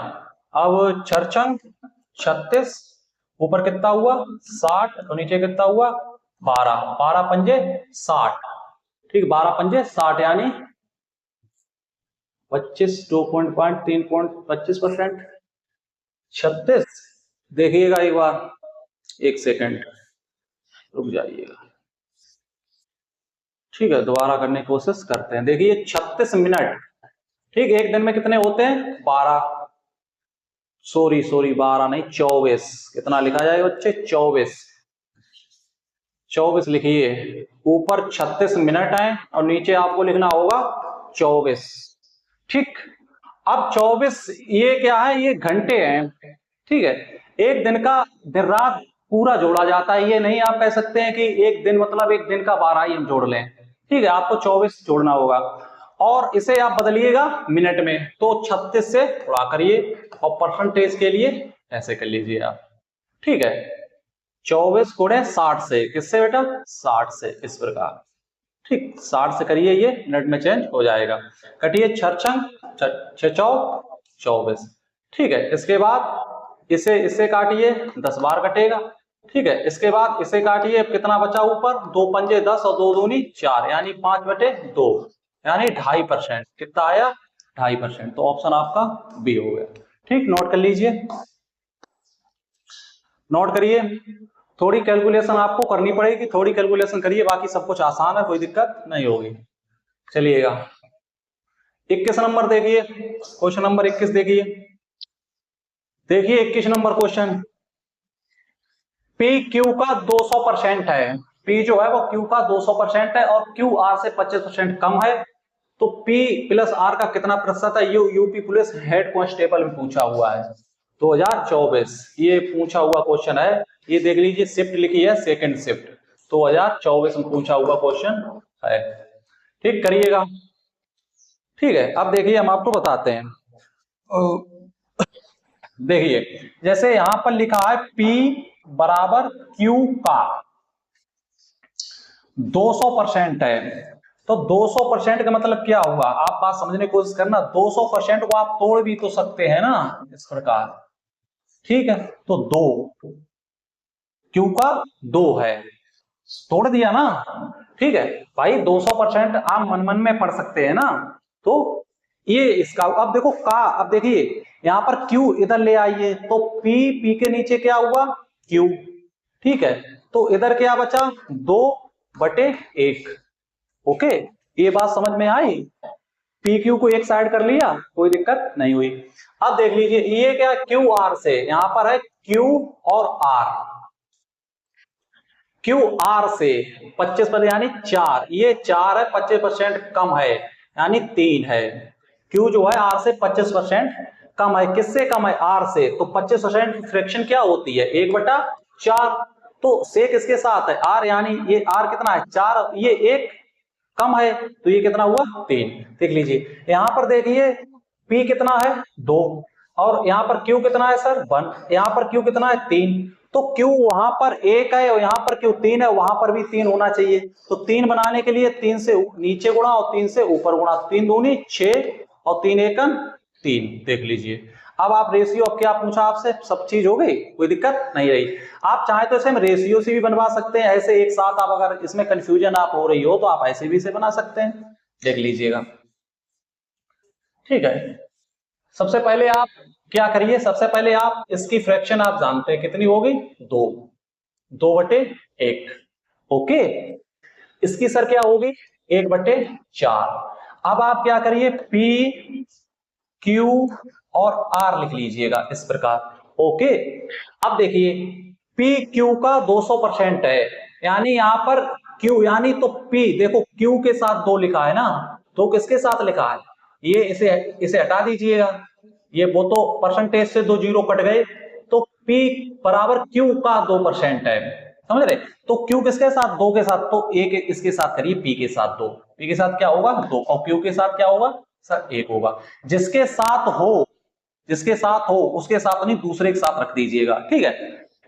अब छरछंग 36, ऊपर कितना हुआ 60, तो नीचे कितना हुआ 12, 12 पंजे 60, ठीक, 12 पंजे 60, यानी 25, 3.25%। 36, देखिएगा एक बार, एक सेकंड रुक जाइएगा, ठीक है, दोबारा करने की कोशिश करते हैं। देखिए 36 मिनट, ठीक, एक दिन में कितने होते हैं 12, सॉरी 12 नहीं 24, कितना लिखा जाएगा बच्चे 24 लिखिए, ऊपर 36 मिनट है और नीचे आपको लिखना होगा 24, ठीक। अब 24 ये क्या है, ये घंटे हैं, ठीक है। एक दिन का दिन रात पूरा जोड़ा जाता है, ये नहीं आप कह सकते हैं कि एक दिन मतलब एक दिन का 12 ही हम जोड़ लें, ठीक है, आपको 24 जोड़ना होगा, और इसे आप बदलिएगा मिनट में, तो 36 से गुणा करिए, और परसेंटेज के लिए ऐसे कर लीजिए आप, ठीक है। 24 गुणे 60 से, किससे बेटा 60 से, इस प्रकार, ठीक, 60 से करिए, ये मिनट में चेंज हो जाएगा। कटिए, छरछंग 6 चौक 24, ठीक है। इसके बाद इसे काटिए, 10 बार कटेगा, ठीक है। इसके बाद इसे काटिए, कितना बचा ऊपर, 2 पंजे 10 और 2 दूनी 4, यानी 5/2, यानी 2.5%, कितना आया 2.5%, तो ऑप्शन आपका बी हो गया, ठीक। नोट कर लीजिए, नोट करिए, थोड़ी कैलकुलेशन आपको करनी पड़ेगी, थोड़ी कैलकुलेशन करिए, बाकी सब कुछ आसान है, कोई दिक्कत नहीं होगी। चलिएगा 21 नंबर देखिए, क्वेश्चन नंबर 21 देखिए, 21 नंबर क्वेश्चन, पी क्यू का 200% है, पी जो है वो क्यू का 200% है, और क्यू आर से 25% कम है, तो पी प्लस आर का कितना प्रतिशत है, यूपी पुलिस हेड कांस्टेबल में पूछा हुआ है 2024, ये पूछा हुआ क्वेश्चन है, ये देख लीजिए, शिफ्ट लिखी है सेकंड शिफ्ट, 2024 में पूछा हुआ क्वेश्चन है, ठीक, करिएगा, ठीक है। अब देखिए हम आपको बताते हैं, देखिए जैसे यहां पर लिखा है P बराबर Q का 200% है, तो 200% का मतलब क्या हुआ, आप बात समझने की कोशिश करना, 200% को आप तोड़ भी तो सकते हैं ना, इस प्रकार, ठीक है, तो 2 Q का 2 है, तोड़ दिया ना, ठीक है भाई, 200% आप मन मन में पढ़ सकते हैं ना, तो ये इसका, अब देखो का, अब देखिए यहां पर Q इधर ले आइए, तो P के नीचे क्या हुआ Q, ठीक है, तो इधर क्या बचा 2/1, ओके, ये बात समझ में आई, PQ को एक साइड कर लिया, कोई दिक्कत नहीं हुई। अब देख लीजिए ये क्या QR से, यहां पर है Q और R, क्यू आर से 25% यानी 4, ये 4 है, 25% कम है, यानी 3 है, क्यू जो है आर से 25% कम है, किससे कम है आर से, तो 25% फ्रैक्शन क्या होती है 1/4, तो से किसके साथ है आर, यानी ये आर कितना है 4, ये 1 कम है, तो ये कितना हुआ 3, देख लीजिए यहां पर देखिए पी कितना है 2, और यहाँ पर Q कितना है सर 1, यहाँ पर Q कितना है 3, तो Q वहां पर 1 है और यहाँ पर Q 3 है, वहां पर भी 3 होना चाहिए। तो 3 बनाने के लिए 3 से नीचे गुणा और 3 से ऊपर गुणा, 3 दूनी 6 और 3 एकम 3, देख लीजिए। अब आप रेशियो, अब क्या पूछा आपसे, सब चीज हो गई, कोई दिक्कत नहीं रही। आप चाहे तो इसे हम रेशियो से भी बनवा सकते हैं, ऐसे एक साथ। आप अगर इसमें कंफ्यूजन आप हो रही हो तो आप ऐसे भी इसे बना सकते हैं, देख लीजिएगा। ठीक है, सबसे पहले आप क्या करिए, सबसे पहले आप इसकी फ्रैक्शन आप जानते हैं कितनी होगी, 2/1। ओके, इसकी सर क्या होगी 1/4। अब आप क्या करिए, P Q और R लिख लीजिएगा इस प्रकार। ओके, अब देखिए P Q का 200% है, यानी यहां पर Q यानी तो P देखो Q के साथ 2 लिखा है ना, तो किसके साथ लिखा है, ये इसे हटा दीजिएगा, ये वो तो परसेंटेज से 2 जीरो कट गए, तो P बराबर Q का 2% है, समझ रहे। तो Q किसके साथ 2 के साथ, तो एक इसके साथ करिए, P के साथ 2, P के साथ क्या होगा 2 और Q के साथ क्या होगा सर 1 होगा। जिसके साथ हो उसके साथ नहीं, दूसरे के साथ रख दीजिएगा। ठीक है,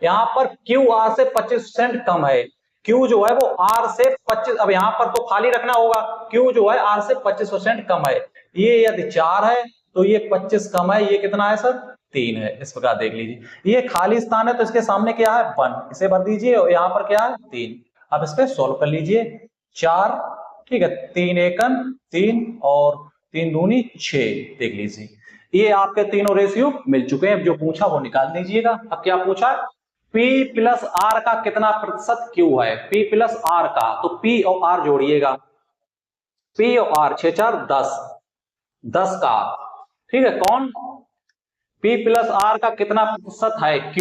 यहां पर Q R से 25% कम है, Q जो है वो R से 25, अब यहां पर तो खाली रखना होगा, Q जो है R से 25% कम है। ये यदि 4 है तो ये 25 कम है, ये कितना है सर 3 है, इस प्रकार देख लीजिए। ये खाली स्थान है तो इसके सामने क्या है 1, इसे भर दीजिए, और यहाँ पर क्या है 3। अब इस पे सॉल्व कर लीजिए, 4, ठीक है, 3 एकम 3 और 3 दूनी 6, देख लीजिए। ये आपके तीनों रेशियो मिल चुके हैं, जो पूछा वो निकाल दीजिएगा। अब क्या पूछा, P प्लस R का कितना प्रतिशत Q है, P प्लस R का, तो P और R जोड़िएगा, P और R 6 4 10 का, ठीक है, कौन P प्लस R का कितना प्रतिशत है Q,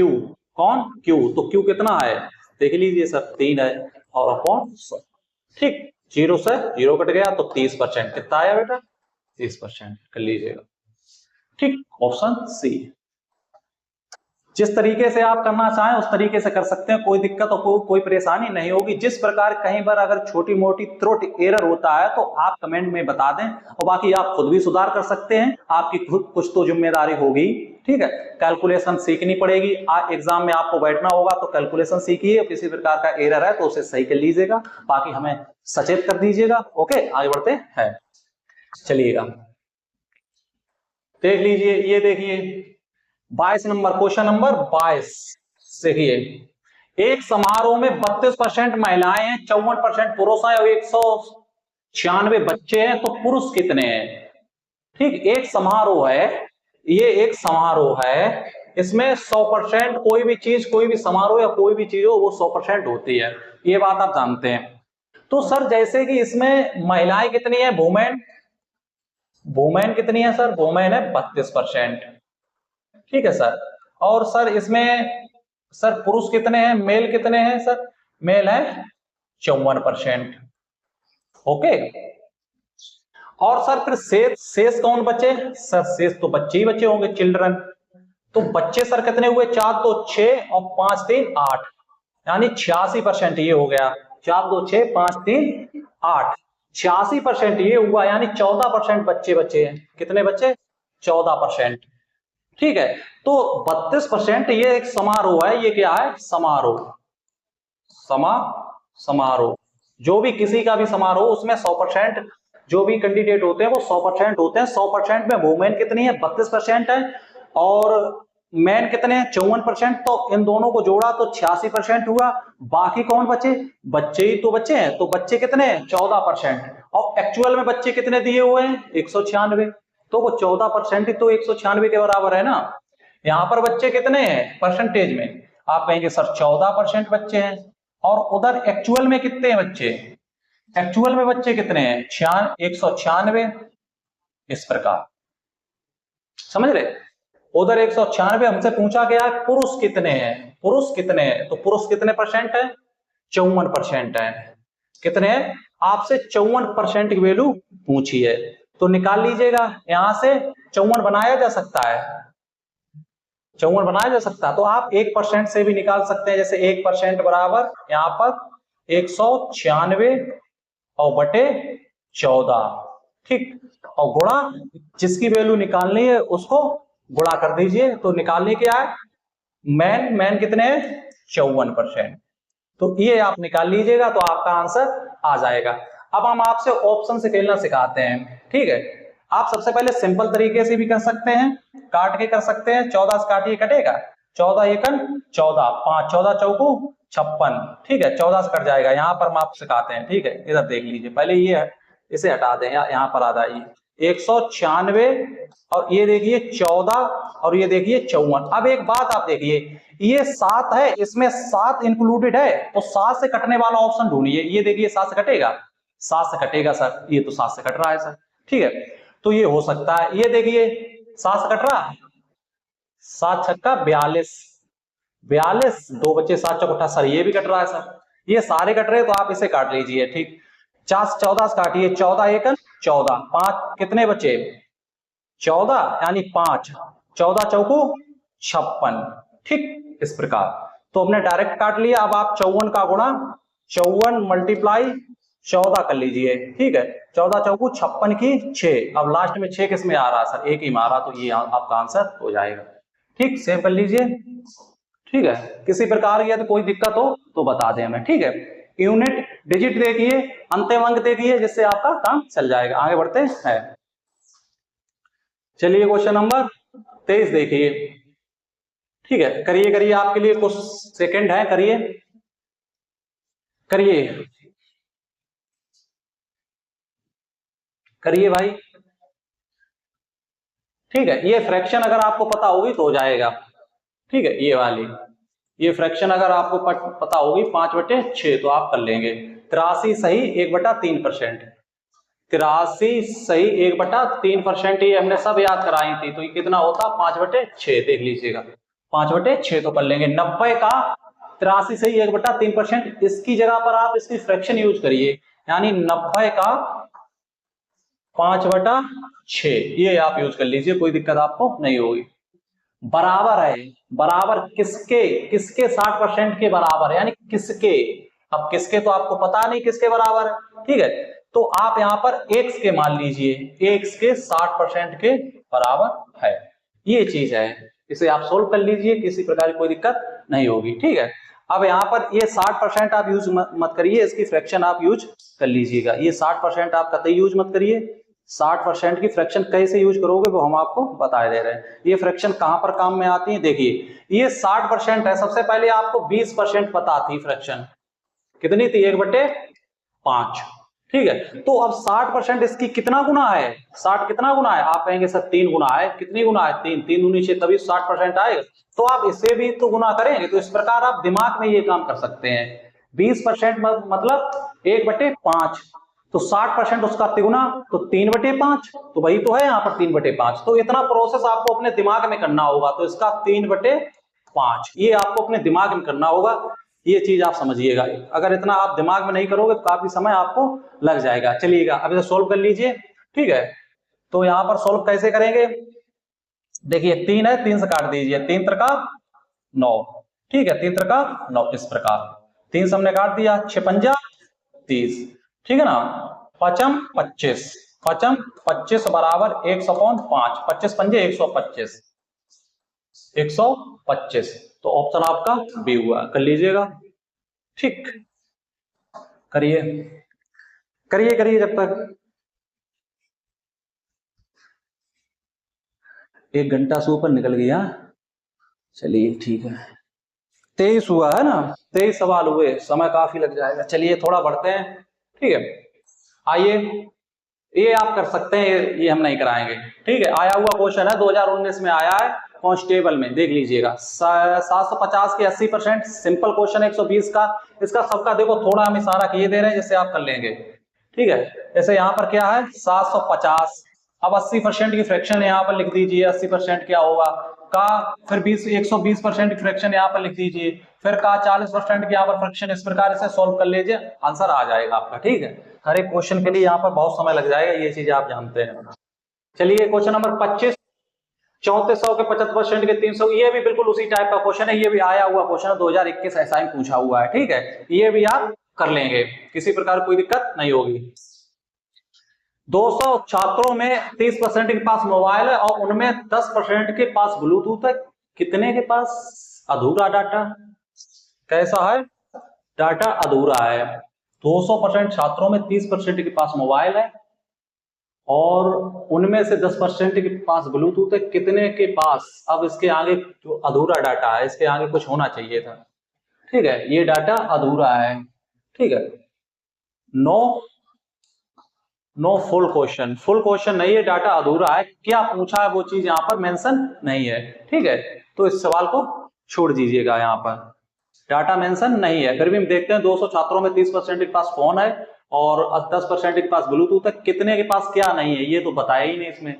कौन Q, तो Q कितना है देख लीजिए सर 3 है, और अपॉन 100, ठीक, 0 से 0 कट गया तो 30%, कितना आया बेटा 30%, कर लीजिएगा। ठीक, ऑप्शन सी। जिस तरीके से आप करना चाहें उस तरीके से कर सकते हैं, कोई दिक्कत और कोई परेशानी नहीं होगी। जिस प्रकार कहीं बार अगर छोटी मोटी त्रुटि एरर होता है तो आप कमेंट में बता दें, और बाकी आप खुद भी सुधार कर सकते हैं, आपकी खुद कुछ तो जिम्मेदारी होगी। ठीक है, कैलकुलेशन सीखनी पड़ेगी, एग्जाम में आपको बैठना होगा तो कैलकुलेशन सीखिए, किसी प्रकार का एरर है तो उसे सही कर लीजिएगा, बाकी हमें सचेत कर दीजिएगा। ओके, आगे बढ़ते हैं, चलिएगा देख लीजिए, ये देखिए 22 नंबर, क्वेश्चन नंबर 22। देखिए, एक समारोह में 32% महिलाएं हैं, 54% पुरुष हैं और 196 बच्चे हैं, तो पुरुष कितने हैं। ठीक, एक समारोह है, ये एक समारोह है, इसमें 100% कोई भी चीज, कोई भी समारोह या कोई भी चीज हो वो 100% होती है, ये बात आप जानते हैं। तो सर जैसे कि इसमें महिलाएं कितनी है, वुमेन कितनी है सर, वुमेन है 32%, ठीक है सर। और सर इसमें सर पुरुष कितने हैं, मेल कितने हैं सर, मेल है 54%। ओके, और सर फिर शेष कौन बचे सर, शेष तो बच्चे ही बच्चे होंगे, चिल्ड्रन। तो बच्चे सर कितने हुए, 4 2 6 और 5 3 8, यानी 86% ये हो गया, 4 2 6 5 3 8, 86% ये हुआ, यानी 14% बच्चे बचे हैं, कितने बच्चे 14%। ठीक है, तो 32% ये एक समारोह है, ये क्या है समारोह, समारोह, जो भी किसी का भी समारोह उसमें 100% जो भी कैंडिडेट होते हैं वो 100% होते हैं। 100% में वुमेन कितनी है 32% है, और मैन कितने हैं 54%, तो इन दोनों को जोड़ा तो 86% हुआ। बाकी कौन बचे, बच्चे ही तो बच्चे हैं, तो बच्चे कितने हैं 14%, और एक्चुअल में बच्चे कितने दिए हुए हैं 196, तो वो 14% ही तो 196 के बराबर है ना। यहां पर बच्चे कितने हैं परसेंटेज में, आप कहेंगे सर 14% बच्चे हैं, और उधर एक्चुअल में कितने हैं बच्चे, एक्चुअल में बच्चे कितने हैं 196, इस प्रकार समझ रहे। उधर 196, हमसे पूछा गया पुरुष कितने हैं, पुरुष कितने हैं, तो पुरुष कितने परसेंट है 54% है, कितने हैं आपसे 54% की वैल्यू पूछी है, तो निकाल लीजिएगा। यहां से 54 बनाया जा सकता है, 54 बनाया जा सकता है, तो आप 1% से भी निकाल सकते हैं, जैसे 1% बराबर यहां पर 196 और बटे 14, ठीक, और गुणा जिसकी वैल्यू निकालनी है उसको गुणा कर दीजिए तो निकालने क्या है, मैन मैन कितने हैं 54%। तो ये आप निकाल लीजिएगा तो आपका आंसर आ जाएगा। अब हम आपसे ऑप्शन से खेलना सिखाते हैं, ठीक है। आप सबसे पहले सिंपल तरीके से भी कर सकते हैं, काट के कर सकते हैं। 14 से काटिए कटेगा, 14 एकन 14, 5 14 चौकू 56, ठीक है 14 से कट जाएगा। यहाँ पर हम आपको सिखाते हैं, ठीक है। इधर देख लीजिए, पहले ये इसे हटा दें, यहाँ पर आ जाइए 196 और ये देखिए 14 और ये देखिए 54। अब एक बात आप देखिए, ये 7 है, इसमें 7 इंक्लूडेड है, तो 7 से कटने वाला ऑप्शन ढूंढिए। ये देखिए 7 से कटेगा, 7 से कटेगा सर, ये तो 7 से कट रहा है सर, ठीक है। तो ये हो सकता है, ये देखिए 7 से कट रहा है, 7 छक्का 42, 42 2 बच्चे 7 चौकटा सर, ये भी कट रहा है सर, ये सारे कट रहे हैं, तो आप इसे काट लीजिए, ठीक। 14 से काटिए, 14 एकन 14, 5 कितने बचे 14 यानी 5, 14 चौकू 56, ठीक। इस प्रकार तो हमने डायरेक्ट काट लिया। अब आप 54 का गुणा 54 मल्टीप्लाई 14 कर लीजिए, ठीक है। 14 चौकू 56 की 6, अब लास्ट में 6 किस में आ रहा है सर, एक ही मारा, तो ये आपका आंसर हो जाएगा, ठीक। सेव कर लीजिए, ठीक है। किसी प्रकार की तो कोई दिक्कत हो तो बता दें हमें, ठीक है। यूनिट डिजिट देखिए, अंतिम अंक देखिए, जिससे आपका काम चल जाएगा। आगे बढ़ते हैं, चलिए क्वेश्चन नंबर 23 देखिए, ठीक है। करिए करिए, आपके लिए कुछ सेकंड है, करिए करिए करिए भाई, ठीक है। ये फ्रैक्शन अगर आपको पता होगी तो हो जाएगा, ठीक है। ये वाली ये फ्रैक्शन अगर आपको पता होगी 5/6 तो आप कर लेंगे। 83 सही 1/3%, 83 सही 1/3%, ये हमने सब याद कराई थी, तो ये कितना होता 5/6, देख लीजिएगा 5/6 तो कर लेंगे। 90 का 83 सही 1/3%, इसकी जगह पर आप इसकी फ्रैक्शन यूज करिए, यानी 90 का 5/6, ये आप यूज कर लीजिए, कोई दिक्कत आपको नहीं होगी। बराबर है, बराबर किसके, किसके 60% के बराबर है, यानी किसके। अब किसके तो आपको पता नहीं किसके बराबर है, ठीक है। तो आप यहां पर x के मान लीजिए, x के 60% के बराबर है, ये चीज है। इसे आप सोल्व कर लीजिए, किसी प्रकार की कोई दिक्कत नहीं होगी, ठीक है। अब यहाँ पर ये 60% आप यूज मत करिए, इसकी फ्रैक्शन आप यूज कर लीजिएगा। ये 60% आप कतई यूज मत करिए, 60% की फ्रैक्शन कैसे यूज करोगे वो हम आपको बता दे रहे हैं। ये फ्रैक्शन कहां पर काम में आती है, देखिए ये 60% है। सबसे पहले आपको 20% पता थी फ्रैक्शन, कितनी थी 1/5, ठीक है। तो अब 60% इसकी कितना गुना है, 60 कितना गुना है, आप कहेंगे सर 3 गुना है। कितनी गुना है, 3, 3 दूनी 6 तभी 60% आएगा, तो आप इससे भी तो गुना करेंगे। तो इस प्रकार आप दिमाग में ये काम कर सकते हैं। 20% मतलब 1/5, तो 60% उसका तिगुना, तो 3/5, तो वही तो है यहाँ पर 3/5। तो इतना प्रोसेस आपको अपने दिमाग में करना होगा, तो इसका 3/5 ये आपको अपने दिमाग में करना होगा, ये चीज आप समझिएगा। अगर इतना आप दिमाग में नहीं करोगे तो काफी समय आपको लग जाएगा। चलिएगा अब इसे सोल्व कर लीजिए, ठीक है। तो यहाँ पर सोल्व कैसे करेंगे, देखिए 3 है, 3 से काट दीजिए, 3 त्रिका 9, ठीक है, 3 त्रिका 9, इस प्रकार 3 से हमने काट दिया, 6 पंजा 30, ठीक है ना। 5 25, 5 25 बराबर 100/5, 25 पंजे 125, 125, तो ऑप्शन आपका बी हुआ, कर लीजिएगा, ठीक। करिए करिए करिए, जब तक 1 घंटा से ऊपर निकल गया। चलिए ठीक है, 23 हुआ है ना, 23 सवाल हुए, समय काफी लग जाएगा। चलिए थोड़ा बढ़ते हैं, ठीक है। आइए, ये आप कर सकते हैं, ये हम नहीं कराएंगे, ठीक है। आया हुआ क्वेश्चन है, 2019 में आया है कांस्टेबल में, देख लीजिएगा। 750 के 80%, सिंपल क्वेश्चन 120 का, इसका सबका देखो थोड़ा हम इशारा किए दे रहे हैं जिससे आप कर लेंगे, ठीक है। जैसे यहाँ पर क्या है 750, अब 80% की फ्रैक्शन यहाँ पर लिख दीजिए, 80% क्या होगा का, फिर 120% की फ्रैक्शन यहाँ पर लिख दीजिए, फिर का 40% की यहाँ पर फ्रैक्शन, इस प्रकार से सॉल्व कर लीजिए, आंसर आ जाएगा आपका, ठीक है। हर एक क्वेश्चन के लिए यहाँ पर बहुत समय लग जाएगा, ये चीज आप जानते हैं। चलिए क्वेश्चन नंबर 25, 3400 के 50% के 300, ये भी बिल्कुल उसी टाइप का क्वेश्चन है, ये भी आया हुआ क्वेश्चन है, 2021 ऐसा ही पूछा हुआ है, ठीक है। ये भी आप कर लेंगे, किसी प्रकार कोई दिक्कत नहीं होगी। 200 छात्रों में 30% के पास मोबाइल है और उनमें 10% के पास ब्लूटूथ है, कितने के पास अधूरा डाटा? कैसा है? डाटा अधूरा है। 200% छात्रों में 30% के पास मोबाइल है और उनमें से 10% के पास ब्लूटूथ है, कितने के पास? अब इसके आगे जो अधूरा डाटा है, इसके आगे कुछ होना चाहिए था। ठीक है, ये डाटा अधूरा है। ठीक है, no no full question, full question नहीं है, डाटा अधूरा है। क्या पूछा है वो चीज यहाँ पर मेंशन नहीं है। ठीक है, तो इस सवाल को छोड़ दीजिएगा, यहाँ पर डाटा मेंशन नहीं है। फिर भी हम देखते हैं 200 छात्रों में 30% के पास फोन है और 10% के पास ब्लूटूथ है, कितने के पास क्या नहीं है ये तो बताया ही नहीं इसमें।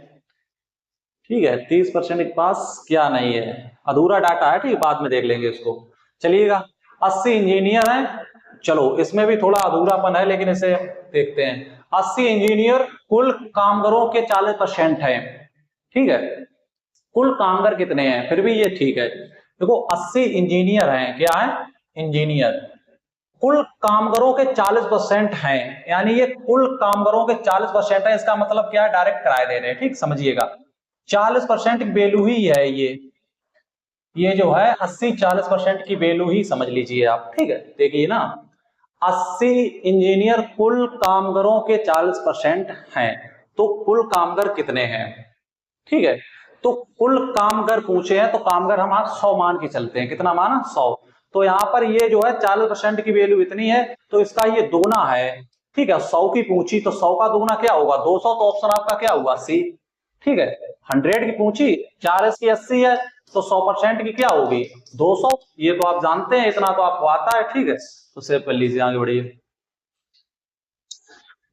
ठीक है, 30% के पास क्या नहीं है, अधूरा डाटा है। ठीक है, बाद में देख लेंगे इसको। चलिएगा, 80 इंजीनियर हैं, चलो इसमें भी थोड़ा अधूरापन है लेकिन इसे देखते हैं। 80 इंजीनियर कुल कामगारों के 40% है। ठीक है, कुल कामगार कितने हैं? फिर भी ये ठीक है। देखो 80 इंजीनियर हैं, क्या है? इंजीनियर। कुल कामगारों के 40% हैं, यानी ये कुल कामगारों के 40% है। इसका मतलब क्या है? डायरेक्ट किराए दे रहे हैं। ठीक, समझिएगा 40% की वैल्यू ही है ये जो है 80-40% की वैल्यू ही समझ लीजिए आप। ठीक है, देखिए ना, 80 इंजीनियर कुल कामगारों के 40% हैं, तो कुल कामगार कितने हैं? ठीक है, तो कुल कामगार पूछे हैं तो कामगार हम 100 मान के चलते हैं। कितना माना? 100। तो यहाँ पर ये जो है 40% की वैल्यू इतनी है तो इसका ये दोगुना है। ठीक है, 100 की पूछी तो 100 का दोगुना क्या होगा? 200। तो ऑप्शन आपका क्या हुआ? सी। ठीक है, 100 की पूछी, 40 की 80 है तो 100% की क्या होगी? 200। ये तो आप जानते हैं, इतना तो आपको आता है। ठीक है, तो सेव कर लीजिए, आगे बढ़िए।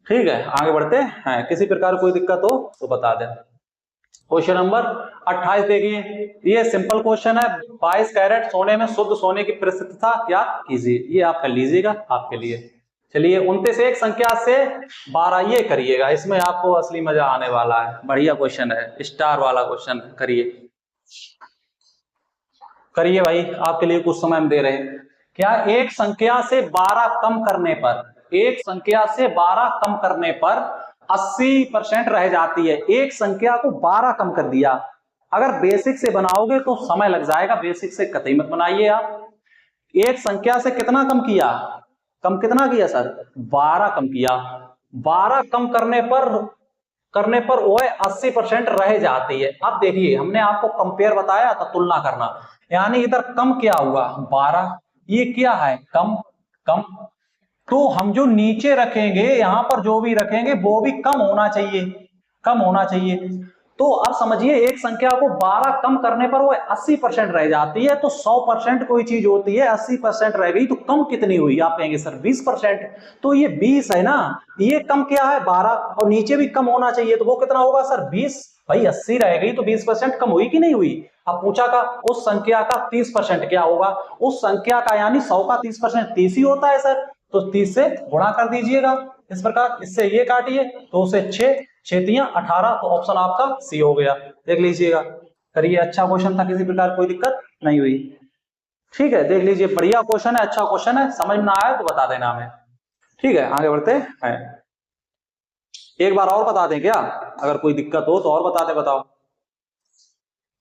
ठीक है, आगे बढ़ते हैं। किसी प्रकार कोई दिक्कत हो तो बता दें। क्वेश्चन नंबर 28 देखिए, ये सिंपल क्वेश्चन है। 22 कैरेट सोने में शुद्ध सोने की प्रतिशतता क्या कीजिए, ये आप कर लीजिएगा आपके लिए। चलिए, 29 एक संख्या से 12, ये करिएगा, इसमें आपको असली मजा आने वाला है। बढ़िया क्वेश्चन है, स्टार वाला क्वेश्चन। करिए करिए भाई, आपके लिए कुछ समय हम दे रहे हैं। क्या एक संख्या से 12 कम करने पर, एक संख्या से 12 कम करने पर 80% रह जाती है? एक संख्या को 12 कम कर दिया। अगर बेसिक से बनाओगे तो समय लग जाएगा, बेसिक से कतई मत बनाइए आप। एक संख्या से कितना कम किया? कम कितना किया सर? 12 कम किया। 12 कम करने पर वो 80% रह जाती है। अब देखिए, हमने आपको कंपेयर बताया था, तुलना करना, यानी इधर कम क्या हुआ? 12। ये क्या है? कम। कम। तो हम जो नीचे रखेंगे, यहां पर जो भी रखेंगे वो भी कम होना चाहिए, कम होना चाहिए। तो अब समझिए, एक संख्या को 12 कम करने पर वो 80% रह जाती है। तो 100% कोई चीज होती है, 80% रह गई तो कम कितनी हुई? आप कहेंगे सर 20%। तो ये 20 है ना, ये कम क्या है? 12, और नीचे भी कम होना चाहिए, तो वो कितना होगा सर? 20। भाई 80 रह गई तो 20% कम हुई कि नहीं हुई? अब पूछा का उस संख्या का 30% क्या होगा? उस संख्या का, यानी 100 का 30% 30 ही होता है सर। तो 30 से गुणा कर दीजिएगा इस प्रकार, इससे ये काटिए तो उसे 6, 6 तियां 18। तो ऑप्शन आपका सी हो गया। देख लीजिएगा, करिए। अच्छा क्वेश्चन था, किसी प्रकार कोई दिक्कत नहीं हुई। ठीक है, देख लीजिए, बढ़िया क्वेश्चन है, अच्छा क्वेश्चन है। समझ में आया तो बता देना हमें। ठीक है, आगे बढ़ते हैं। एक बार और बता दें क्या? अगर कोई दिक्कत हो तो और बता दें, बताओ।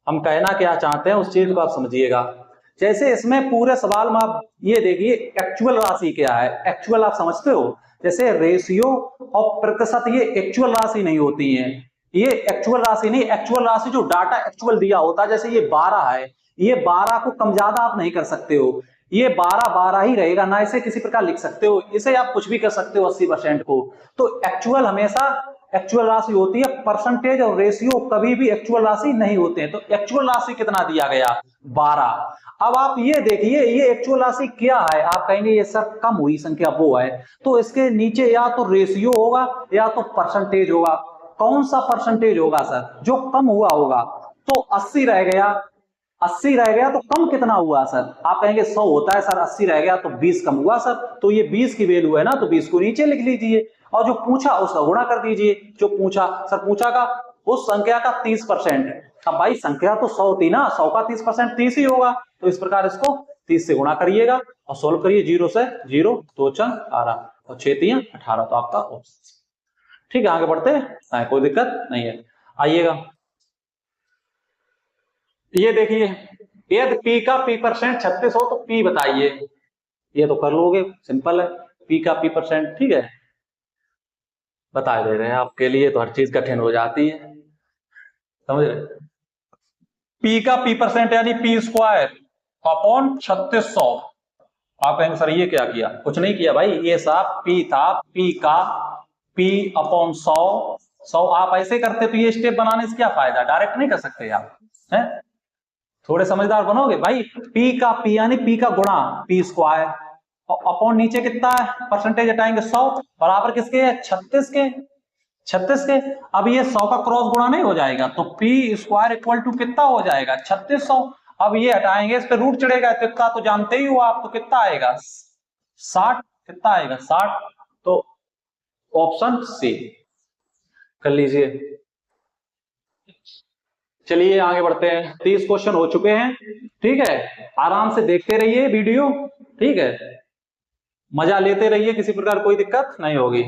हम कहना क्या चाहते हैं उस चीज को आप समझिएगा। जैसे इसमें पूरे सवाल में आप ये देखिए, एक्चुअल राशि क्या है? एक्चुअल आप समझते हो? जैसे रेशियो और प्रतिशत, ये एक्चुअल राशि नहीं होती है। ये एक्चुअल राशि नहीं, एक्चुअल राशि जो डाटा एक्चुअल दिया होता है। जैसे ये 12 है, ये 12 को कम ज्यादा आप नहीं कर सकते हो, ये 12 12 ही रहेगा ना, इसे किसी प्रकार लिख सकते हो, इसे आप कुछ भी कर सकते हो 80% को। तो एक्चुअल हमेशा एक्चुअल राशि होती है, परसेंटेज और रेशियो कभी भी एक्चुअल राशि नहीं होते हैं। तो एक्चुअल राशि कितना दिया गया? 12। अब आप ये देखिए, ये एक्चुअल राशि क्या है? आप कहेंगे ये सर कम हुई संख्या वो है, तो इसके नीचे या तो रेशियो होगा या तो परसेंटेज होगा। कौन सा परसेंटेज होगा सर? जो कम हुआ होगा। तो 80 रह गया, 80 रह गया तो कम कितना हुआ सर? आप कहेंगे 100 होता है सर, 80 रह गया तो 20 कम हुआ सर। तो ये 20 की वैल्यू है ना, तो 20 को नीचे लिख लीजिए और जो पूछा उसका गुणा कर दीजिए। जो पूछा सर, पूछा का उस संख्या का 30%। अब भाई संख्या तो 100 थी ना, 100 का 30% 30 ही होगा। तो इस प्रकार इसको 30 से गुणा करिएगा और सोल्व करिए। 0 से 0, 2 4 12 और 6 3 18। तो आपका ऑप्शन ठीक है, आगे बढ़ते हैं, कोई दिक्कत नहीं है। आइएगा, ये देखिए, यदि पी का पी परसेंट 36 हो तो पी बताइए। ये तो कर लोगे, सिंपल है, पी का पी परसेंट। ठीक है, बता दे रहे हैं, आपके लिए तो हर चीज कठिन हो जाती है, समझ रहे। पी का पी परसेंट यानी पी स्क्वायर अपॉन 3600। आप कहेंगे सर ये क्या किया? कुछ नहीं किया भाई, ये साफ पी था, पी का पी अपॉन 100। आप ऐसे करते तो ये स्टेप बनाने से क्या फायदा, डायरेक्ट नहीं कर सकते आप, हैं? थोड़े समझदार बनोगे भाई। पी का पी यानी पी का गुणा पी स्क्वायर, अपॉन नीचे कितना है परसेंटेज हटाएंगे 100, बराबर किसके है 36 के, 36 के। अब ये 100 का क्रॉस गुणा नहीं हो जाएगा तो पी स्क्वायर इक्वल टू कितना हो जाएगा 3600। अब ये हटाएंगे, इस पे रूट चढ़ेगा तो इतना तो जानते ही हो आप, तो कितना आएगा 60, कितना आएगा 60। तो ऑप्शन सी कर लीजिए। चलिए आगे बढ़ते हैं, 30 क्वेश्चन हो चुके हैं। ठीक है, आराम से देखते रहिए वीडियो, ठीक है, मजा लेते रहिए, किसी प्रकार कोई दिक्कत नहीं होगी।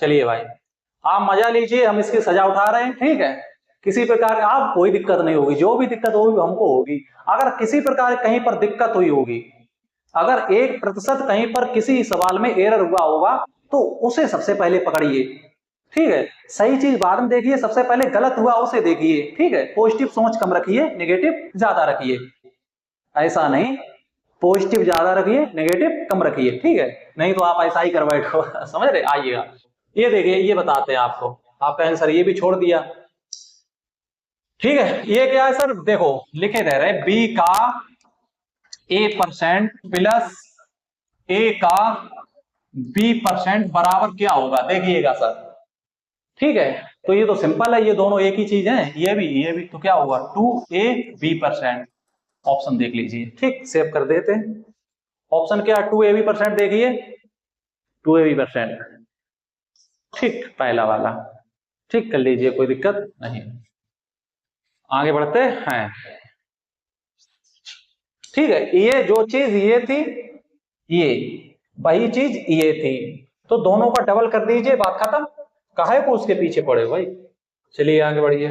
चलिए भाई, आप मजा लीजिए, हम इसकी सजा उठा रहे हैं, ठीक है, किसी प्रकार आप कोई दिक्कत नहीं होगी, जो भी दिक्कत होगी हमको होगी। अगर किसी प्रकार कहीं पर दिक्कत हुई होगी, अगर 1% कहीं पर किसी सवाल में एरर हुआ होगा तो उसे सबसे पहले पकड़िए, ठीक है। सही चीज बाद में देखिए, सबसे पहले गलत हुआ उसे देखिए, ठीक है। पॉजिटिव सोच कम रखिए, नेगेटिव ज्यादा रखिए, ऐसा नहीं, पॉजिटिव ज्यादा रखिए, नेगेटिव कम रखिए, ठीक है, नहीं तो आप ऐसा ही कर बैठो। समझ रहे, आइएगा, ये देखिए, ये बताते हैं आपको, आपका आंसर ये भी छोड़ दिया, ठीक है। ये क्या है सर, देखो लिखे दे रहे बी का a% प्लस ए का b% बराबर क्या होगा, देखिएगा सर, ठीक है। तो ये तो सिंपल है, ये दोनों एक ही चीज है, ये भी तो क्या होगा 2ab%। ऑप्शन देख लीजिए, ठीक, सेव कर देते हैं। ऑप्शन क्या 2ab%, देखिए 2ab%, ठीक, पहला वाला, ठीक कर लीजिए, कोई दिक्कत नहीं। आगे बढ़ते हैं, ठीक है। ये जो चीज ये थी, ये वही चीज ये थी, तो दोनों का डबल कर दीजिए, बात खत्म, काहे को उसके पीछे पड़े भाई। चलिए आगे बढ़िए,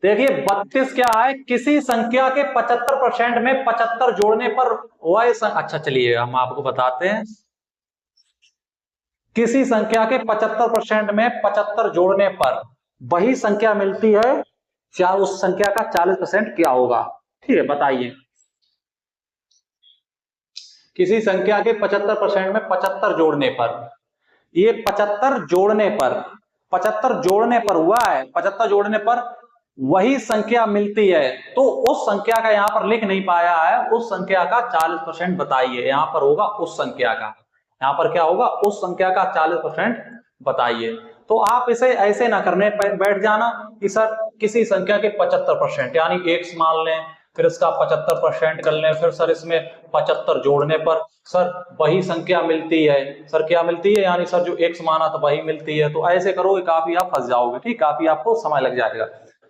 देखिए 32 क्या है, किसी संख्या के 75% में 75 जोड़ने पर वह अच्छा चलिए हम आपको बताते हैं, किसी संख्या के 75% में 75 जोड़ने पर वही संख्या मिलती है, क्या उस संख्या का 40% क्या होगा, ठीक है, बताइए। किसी संख्या के 75% में 75 जोड़ने पर, ये 75 जोड़ने पर, 75 जोड़ने पर हुआ है, 75 जोड़ने पर वही संख्या मिलती है, तो उस संख्या का यहां पर लिख नहीं पाया है, उस संख्या का 40% बताइए, यहां पर होगा उस संख्या का, यहां पर क्या होगा उस संख्या का 40% बताइए। तो आप इसे ऐसे ना करने बैठ जाना कि सर किसी संख्या के 75% यानी x मान लें, फिर इसका 75% कर लें, फिर सर इसमें 75 जोड़ने पर सर वही संख्या मिलती है, सर क्या मिलती है, यानी सर जो x माना तो वही मिलती है, तो ऐसे करोगे काफी आप फंस जाओगे, ठीक, काफी आपको समय लग जाएगा,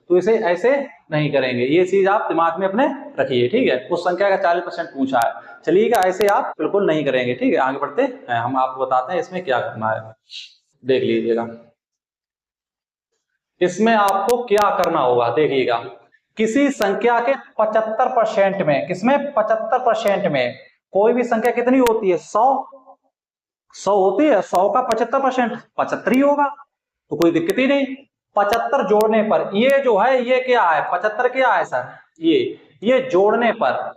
तो इसे ऐसे नहीं करेंगे, ये चीज आप दिमाग में अपने रखिए, ठीक है। उस संख्या का 40% पूछा है, चलिएगा, ऐसे आप बिल्कुल नहीं करेंगे, ठीक है। आगे बढ़ते हैं, हम आपको बताते हैं इसमें क्या करना है, देख लीजिएगा, इसमें आपको क्या करना होगा, देखिएगा, किसी संख्या के 75% में, किसमें 75% में, कोई भी संख्या कितनी होती है 100, 100 होती है, 100 का 75% 75 ही होगा, तो कोई दिक्कत ही नहीं। 75 जोड़ने पर, ये जो है ये क्या है 75 क्या है सर, ये जोड़ने पर,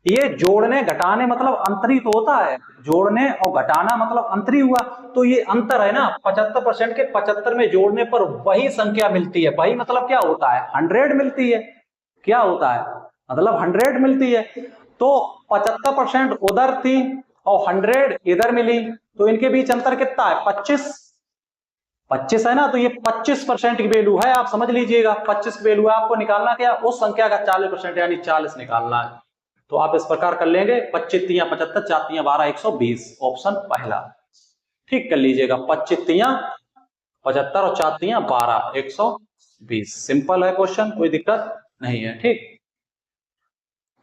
ये जोड़ने घटाने मतलब अंतर ही तो होता है, जोड़ने और घटाना मतलब अंतर ही हुआ, तो ये अंतर है ना, 75% के 75 में जोड़ने पर वही संख्या मिलती है, वही मतलब क्या होता है 100 मिलती है, क्या होता है मतलब 100 मिलती है, तो 75% उधर थी और 100 इधर मिली, तो इनके बीच अंतर कितना है 25, 25 है ना, तो ये 25% की वैल्यू है, आप समझ लीजिएगा 25 की वैल्यू है, आपको निकालना क्या उस संख्या का 40% यानी 40 निकालना है, तो आप इस प्रकार कर लेंगे 25 तियां 75 4 तियां 12 120, ऑप्शन पहला, ठीक कर लीजिएगा, 25 तियां 75 और 4 तियां 12 120, सिंपल है क्वेश्चन, कोई दिक्कत नहीं है, ठीक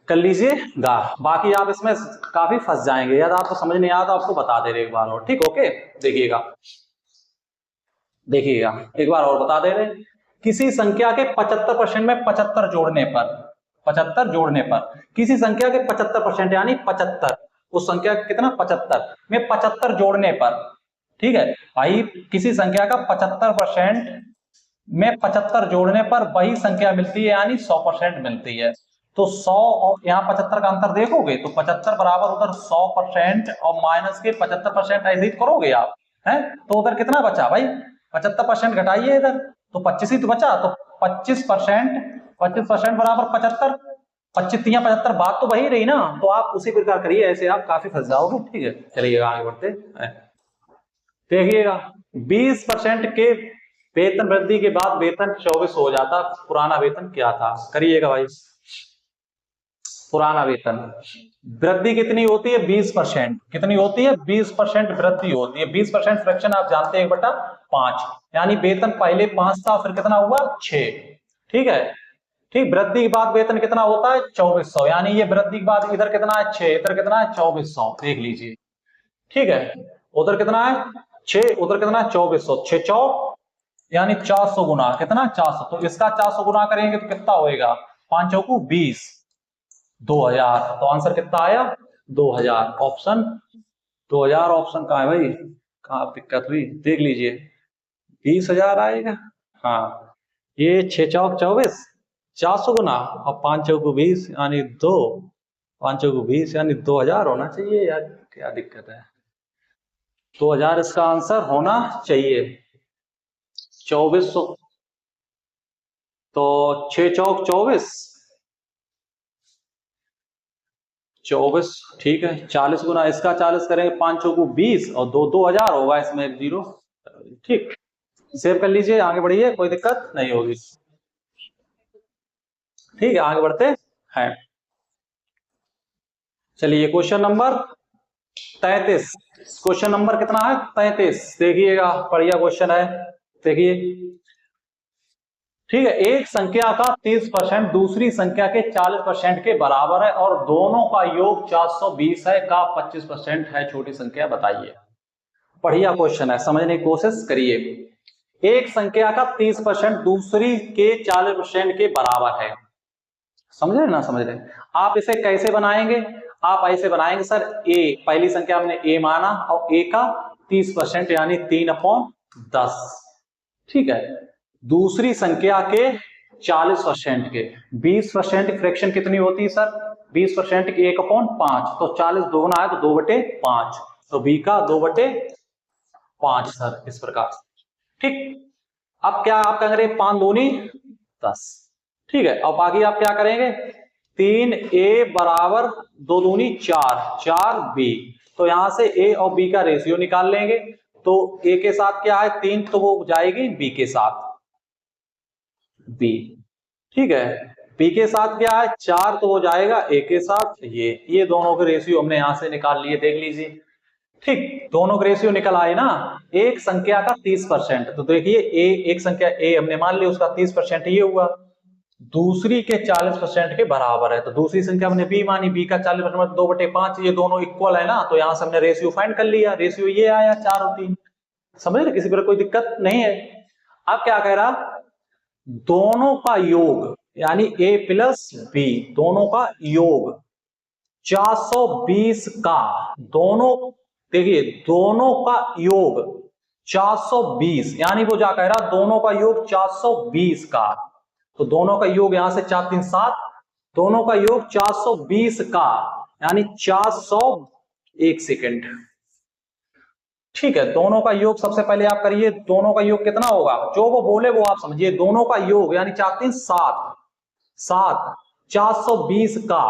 कर लीजिएगा। बाकी आप इसमें काफी फंस जाएंगे, यदि आपको समझ नहीं आता आपको बता दे रहे एक बार और, ठीक, ओके, देखिएगा देखिएगा एक बार और बता दे रहे हैं, किसी संख्या के 75% में 75 जोड़ने पर, 75 जोड़ने पर, किसी संख्या के 75% यानी 75, उस संख्या का कितना 75 में 75 जोड़ने पर, ठीक है भाई, किसी संख्या का 75% में 75 जोड़ने पर वही संख्या मिलती है यानी 100% मिलती है। तो 100 और यहाँ 75 का अंतर देखोगे तो 75 बराबर उधर 100% और माइनस के 75% ऐसे करोगे आप, हैं तो उधर कितना बचा भाई, 75% घटाइए इधर तो 25 ही तो बचा, तो 25%, 25% बराबर 75, 25 या 75 बात तो वही रही ना। तो आप उसी प्रकार करिए, ऐसे आप काफी फंस जाओगे। ठीक है चलिएगा आगे बढ़ते हैं। देखिएगा 20% के वेतन वृद्धि के बाद वेतन 24 हो जाता, पुराना वेतन क्या था, करिएगा भाई। पुराना वेतन वृद्धि कितनी होती है 20%, कितनी होती है 20% वृद्धि होती है, 20% फ्रैक्शन आप जानते हैं 1/5, यानी वेतन पहले 5 था फिर कितना हुआ 6, ठीक है। ठीक, वृद्धि के बाद वेतन कितना होता है 2400, यानी ये वृद्धि के बाद इधर कितना है 6, इधर कितना है 2400, देख लीजिए, ठीक है। उधर कितना है 6, उधर कितना है 2400, 6 चौक यानी 400 गुना कितना 400, तो इसका 400 गुना करेंगे तो कितना होएगा 5 चौकू 20, 2000, तो आंसर कितना आया 2000, ऑप्शन 2000 ऑप्शन कहाँ है भाई, कहाँ दिक्कत हुई देख लीजिए, 20,000 आएगा। हाँ ये 6 चौक 24, 400 गुना और 5 चौकू 20 यानी 2, 5 चौकू 20 यानी 2000 होना चाहिए यार, क्या दिक्कत है, 2000 इसका आंसर होना चाहिए। 2400 तो 6 चौक 24, 24 ठीक है, 40 गुना इसका 40 करेंगे 5 चौकू 20 और 2000 होगा, इसमें एक जीरो, ठीक सेव कर लीजिए, आगे बढ़िए कोई दिक्कत नहीं होगी। ठीक है आगे बढ़ते हैं। चलिए क्वेश्चन नंबर 33, क्वेश्चन नंबर कितना है 33, देखिएगा बढ़िया क्वेश्चन है, देखिए ठीक है, एक संख्या का 30% दूसरी संख्या के 40% के बराबर है और दोनों का योग 420 है का 25% है, छोटी संख्या बताइए। बढ़िया क्वेश्चन है, समझने की कोशिश करिए। एक संख्या का 30% दूसरी के 40% के बराबर है, समझ रहे ना, समझ रहे, आप इसे कैसे बनाएंगे, आप ऐसे बनाएंगे सर, ए पहली संख्या हमने ए माना और ए का 30% यानी 3/10, ठीक है, दूसरी संख्या के 40% के, 20% की फ्रैक्शन कितनी होती है सर, 20% की 1/5, तो 40 दोगुना है तो 2/5, तो बी का 2/5 सर, इस प्रकार, ठीक। अब क्या आप कहेंगे 5 दूनी 10, ठीक है, और बाकी आप क्या करेंगे 3a बराबर 2 दूनी 4, 4b, तो यहां से a और b का रेशियो निकाल लेंगे, तो a के साथ क्या है 3, तो वो जाएगी b के साथ b, ठीक है, b के साथ क्या है 4, तो वो जाएगा a के साथ, ये दोनों के रेशियो हमने यहां से निकाल लिए, देख लीजिए, ठीक, दोनों के रेशियो निकल आए ना। एक संख्या का 30%, तो देखिए ए, एक संख्या ए हमने मान लिया उसका 30% ये हुआ, दूसरी के 40% के बराबर है, तो दूसरी संख्या हमने बी मानी, बी का 40% 2/5, ये दोनों इक्वल है ना, तो यहां से हमने रेशियो फाइंड कर लिया, रेशियो ये आया 4 और 3, समझ रहे, किसी पर कोई दिक्कत नहीं है। अब क्या कह रहा, दोनों का योग यानी a प्लस बी, दोनों का योग 420 का, दोनों देखिए दोनों का योग 420, यानी वो क्या कह रहा दोनों का योग 420 का, तो दोनों का योग यहां से 4 3 7, दोनों का योग 420 का यानी 400, एक सेकेंड, ठीक है, दोनों का योग सबसे पहले आप करिए, दोनों का योग कितना होगा, जो वो बोले वो आप समझिए, दोनों का योग यानी 4 3 7, 7 420 का,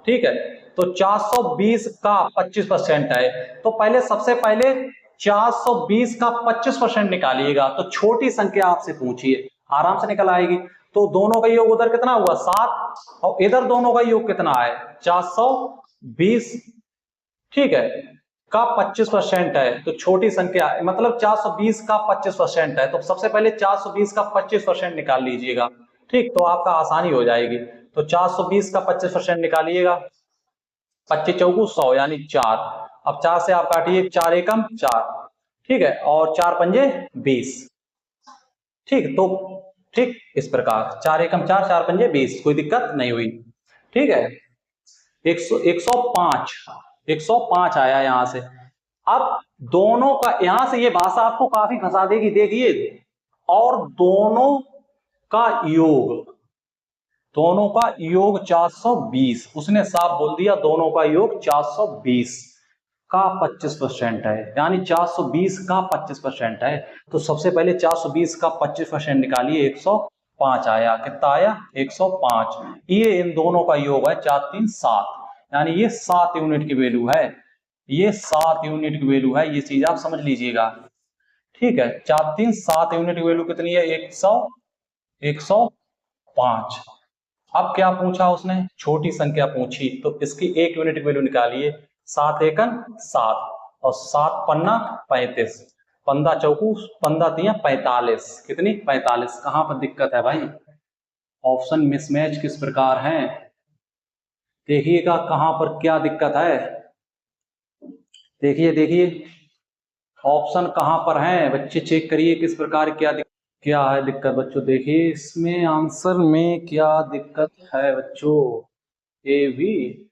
ठीक है, तो 420 का 25% है, तो पहले सबसे पहले 420 का 25% निकालिएगा, तो छोटी संख्या आपसे पूछिए आराम से निकल आएगी, तो दोनों का योग उधर कितना हुआ 7 और इधर दोनों का योग कितना है 420, ठीक है, का 25% है, तो छोटी संख्या मतलब 420 का 25% है, तो सबसे पहले 420 का 25% निकाल लीजिएगा, ठीक, तो आपका आसानी हो जाएगी, तो 420 का 25% निकालिएगा, 25 चौकू 100 यानी 4, अब 4 से आप काटिए, 4 एकम 4, ठीक है, और 4 पंजे 20, ठीक, तो ठीक इस प्रकार 4 एकम 4, 4 पंजे 20, कोई दिक्कत नहीं हुई। ठीक है, 105 आया यहां से। अब दोनों का यहां से ये भाषा आपको काफी फंसा देगी, देखिए, और दोनों का योग 420, उसने साफ बोल दिया दोनों का योग 420 का 25% है, यानी 420 का 25% है। तो सबसे पहले 420 का 25% निकालिए, 105 आया। कितना आया? 105। ये इन दोनों का योग है 4 3 7, यानी ये 7 यूनिट की वैल्यू है, ये 7 यूनिट की वैल्यू है, ये चीज आप समझ लीजिएगा। ठीक है, 4 3 7 यूनिट की वैल्यू कितनी है? 105। अब क्या पूछा उसने? छोटी संख्या पूछी, तो इसकी 1 यूनिट की वैल्यू निकालिए। 7 एकन 7 और 7 पन्ना 35, 15 चौकू 15 तिया 45, कितनी? 45। कहां पर दिक्कत है भाई? ऑप्शन मिसमैच किस प्रकार है, देखिएगा कहां पर क्या दिक्कत है। देखिए ऑप्शन कहां पर है बच्चे, चेक करिए किस प्रकार क्या है दिक्कत बच्चों। देखिए इसमें आंसर में क्या दिक्कत है बच्चों। ए बी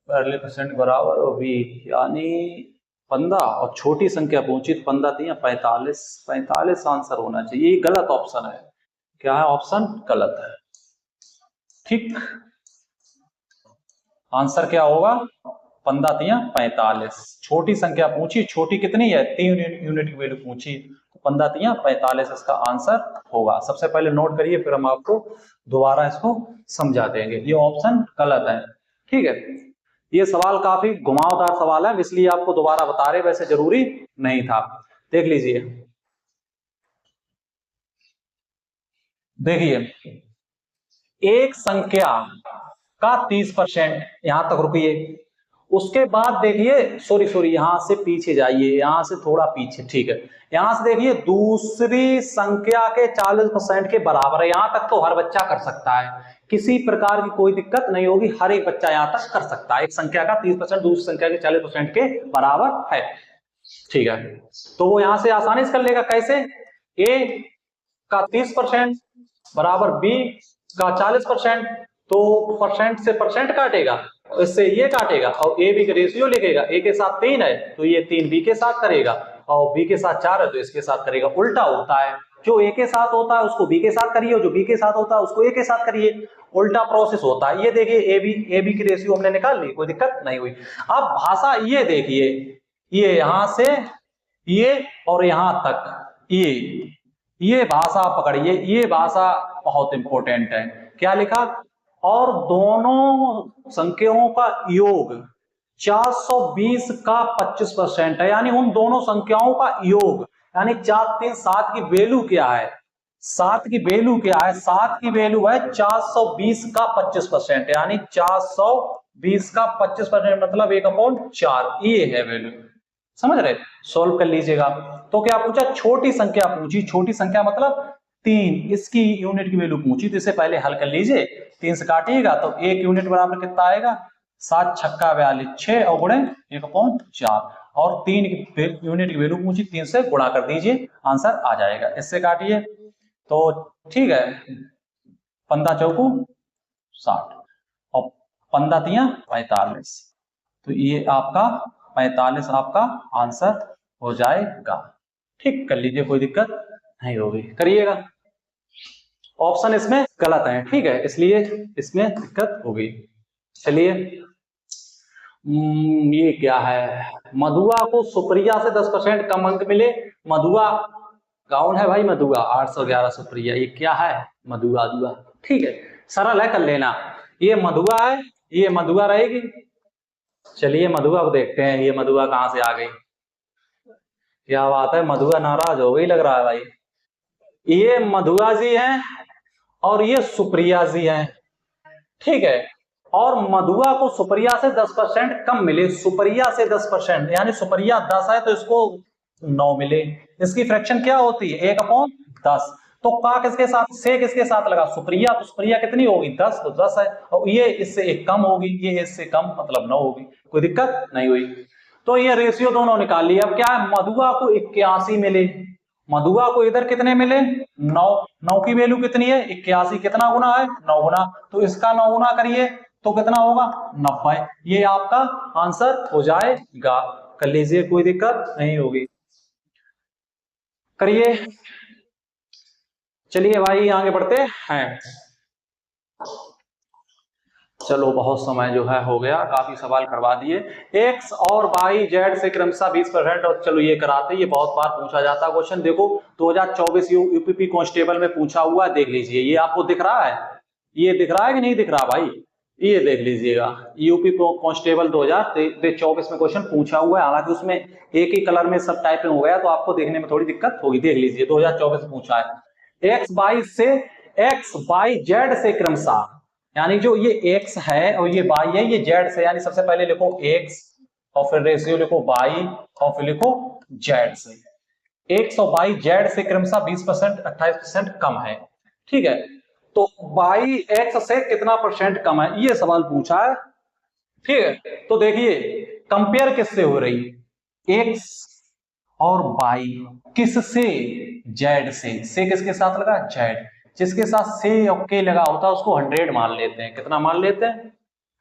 पहले परसेंट बराबर और बी, यानी 15 और छोटी संख्या पूछी तो 15 थी 45, 45 आंसर होना चाहिए। ये गलत ऑप्शन है। क्या है? ऑप्शन गलत है। ठीक, आंसर क्या होगा? 15 तिया 45। छोटी संख्या पूछी, छोटी कितनी है? 3 यूनिट की वैल्यू पूछी, 15 तिया 45 इसका आंसर होगा। सबसे पहले नोट करिए, फिर हम आपको दोबारा इसको समझा देंगे। ये ऑप्शन गलत है। ठीक है, ये सवाल काफी घुमावदार सवाल है, इसलिए आपको दोबारा बता रहे, वैसे जरूरी नहीं था। देख लीजिए, देखिए एक संख्या का 30%, यहां तक रुकिए। उसके बाद देखिए, सॉरी यहां से पीछे जाइए, यहां से थोड़ा पीछे। ठीक है, यहां से देखिए दूसरी संख्या के 40% के बराबर है। यहां तक तो हर बच्चा कर सकता है, किसी प्रकार की कोई दिक्कत नहीं होगी, हर एक बच्चा यहां तक कर सकता है। एक संख्या का 30% दूसरी संख्या के 40% के बराबर है। ठीक है, तो वो यहां से आसानी से कर लेगा। कैसे? ए का 30% बराबर बी का 40%, तो परसेंट से परसेंट काटेगा, इससे ये काटेगा, और ए बी का रेशियो लिखेगा। ए के साथ 3 है तो ये 3 बी के साथ करेगा, और बी के साथ 4 है तो इसके साथ करेगा। उल्टा होता है, जो ए के साथ होता है उसको बी के साथ करिए, जो बी के साथ होता है उसको ए के साथ करिए। उल्टा प्रोसेस होता है। ये देखिए ए बी की रेशियो हमने निकाल ली, कोई दिक्कत नहीं हुई। अब भाषा ये देखिए, ये यहां से ये और यहां तक, ये भाषा पकड़िए, ये भाषा बहुत इंपॉर्टेंट है। क्या लिखा? और दोनों संख्याओं का योग 420 का 25% है, यानी उन दोनों संख्याओं का योग, यानी 4 3 7 की वैल्यू क्या है? 7 की वैल्यू क्या है? 7 की वैल्यू है 420 का 25%, यानी 420 का 25% मतलब 1/4, ये है वैल्यू। समझ रहे? सॉल्व कर लीजिएगा। तो क्या पूछा? छोटी संख्या पूछी, छोटी संख्या मतलब 3, इसकी यूनिट की वैल्यू पूछी, तो इसे पहले हल कर लीजिए। 3 से काटिएगा तो 1 यूनिट बराबर कितना आएगा? 7 छक्का 42, 6 और गुणे 1/4, और 3 यूनिट की वैल्यू पूछी, 3 से गुणा कर दीजिए, आंसर आ जाएगा। इससे काटिए तो ठीक है, 15 चौकू 60 और 15 तिया 45, तो ये आपका 45 आपका आंसर हो जाएगा। ठीक, कर लीजिए, कोई दिक्कत नहीं होगी, करिएगा। ऑप्शन इसमें गलत है, ठीक है, इसलिए इसमें दिक्कत होगी। चलिए, ये क्या है? मधुआ को सुप्रिया से 10% कम अंक मिले। मधुआ कौन है भाई? मधुआ 811 सुप्रिया, ये क्या है? मधुआ दुआ। ठीक है, सरल है, कर लेना। ये मधुआ है, ये मधुआ रहेगी। चलिए मधुआ को देखते हैं, ये मधुआ कहां से आ गई। क्या बात है, मधुआ नाराज हो गई लग रहा है भाई। ये मधुआ जी हैं और ये सुप्रिया जी हैं, ठीक है। और मधुआ को सुप्रिया से 10% कम मिले, सुप्रिया से 10%, यानी सुप्रिया 10 है तो इसको 9 मिले। इसकी फ्रैक्शन क्या होती है? 1/10। तो का किसके साथ, से किसके साथ लगा? सुप्रिया, तो सुप्रिया कितनी होगी? 10, तो 10 है, और ये इससे 1 कम होगी, ये इससे कम मतलब 9 होगी। कोई दिक्कत नहीं हुई। तो ये रेशियो दोनों निकाल लिया। अब क्या है? मधुआ को 81 मिले मधुआ को इधर कितने मिले 9, 9 की वैल्यू कितनी है 81, कितना गुना है 9 गुना, तो इसका 9 गुना करिए तो कितना होगा 90। ये आपका आंसर हो जाएगा, कर लीजिए, कोई दिक्कत नहीं होगी, करिए। चलिए भाई आगे बढ़ते हैं। चलो बहुत समय जो है हो गया, काफी सवाल करवा दिए। एक्स और वाई जेड से क्रमशः 20%, और चलो ये कराते, ये बहुत बार पूछा जाता क्वेश्चन, देखो 2024 यूपीपी कांस्टेबल में पूछा हुआ है, देख लीजिए, ये आपको दिख रहा है, ये दिख रहा है कि नहीं दिख रहा भाई, ये देख लीजिएगा, यूपी कांस्टेबल 2024 में क्वेश्चन पूछा हुआ है, हालांकि उसमें एक ही कलर में सब टाइपिंग हो गया तो आपको देखने में थोड़ी दिक्कत होगी, देख लीजिए 2024 में पूछा है। एक्स वाई जेड से क्रमशः, यानी जो ये x है और ये y है, ये z से, यानी सबसे पहले लिखो x और फिर रेशियो लिखो y और फिर लिखो z से, x और y z से क्रमशः 20% 28% कम है, ठीक है। तो y x से कितना परसेंट कम है, ये सवाल पूछा है, ठीक है। तो देखिए कंपेयर किससे हो रही, x और y किससे, z से किसके साथ लगा z, जिसके साथ से और के लगा होता है उसको 100 मान लेते हैं, कितना मान लेते हैं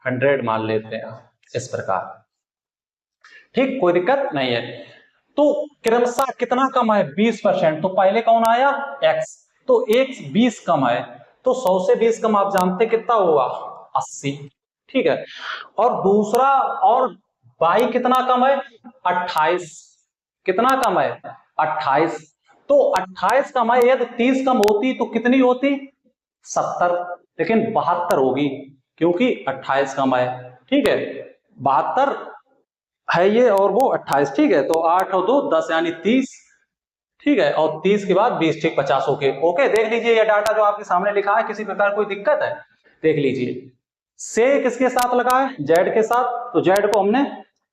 100 मान लेते हैं, इस प्रकार, ठीक, कोई दिक्कत नहीं है। तो क्रमशः कितना कम है 20%, तो पहले कौन आया x, तो x 20 कम है, तो 100 से 20 कम आप जानते कितना होगा 80, ठीक है। और दूसरा, और y कितना कम है 28, कितना कम है 28, तो 28 कम है, यदि 30 कम होती तो कितनी होती 70, लेकिन 72 होगी, क्योंकि 28 कम है, ठीक है, 72 है ये और वो 28, ठीक है। तो 8 और 2 10 यानी 30, ठीक है, और 30 के बाद 20, ठीक 50 ओके ओके। देख लीजिए ये डाटा जो आपके सामने लिखा है, किसी प्रकार कोई दिक्कत है, देख लीजिए, से किसके साथ लगा है जेड के साथ, तो जेड को हमने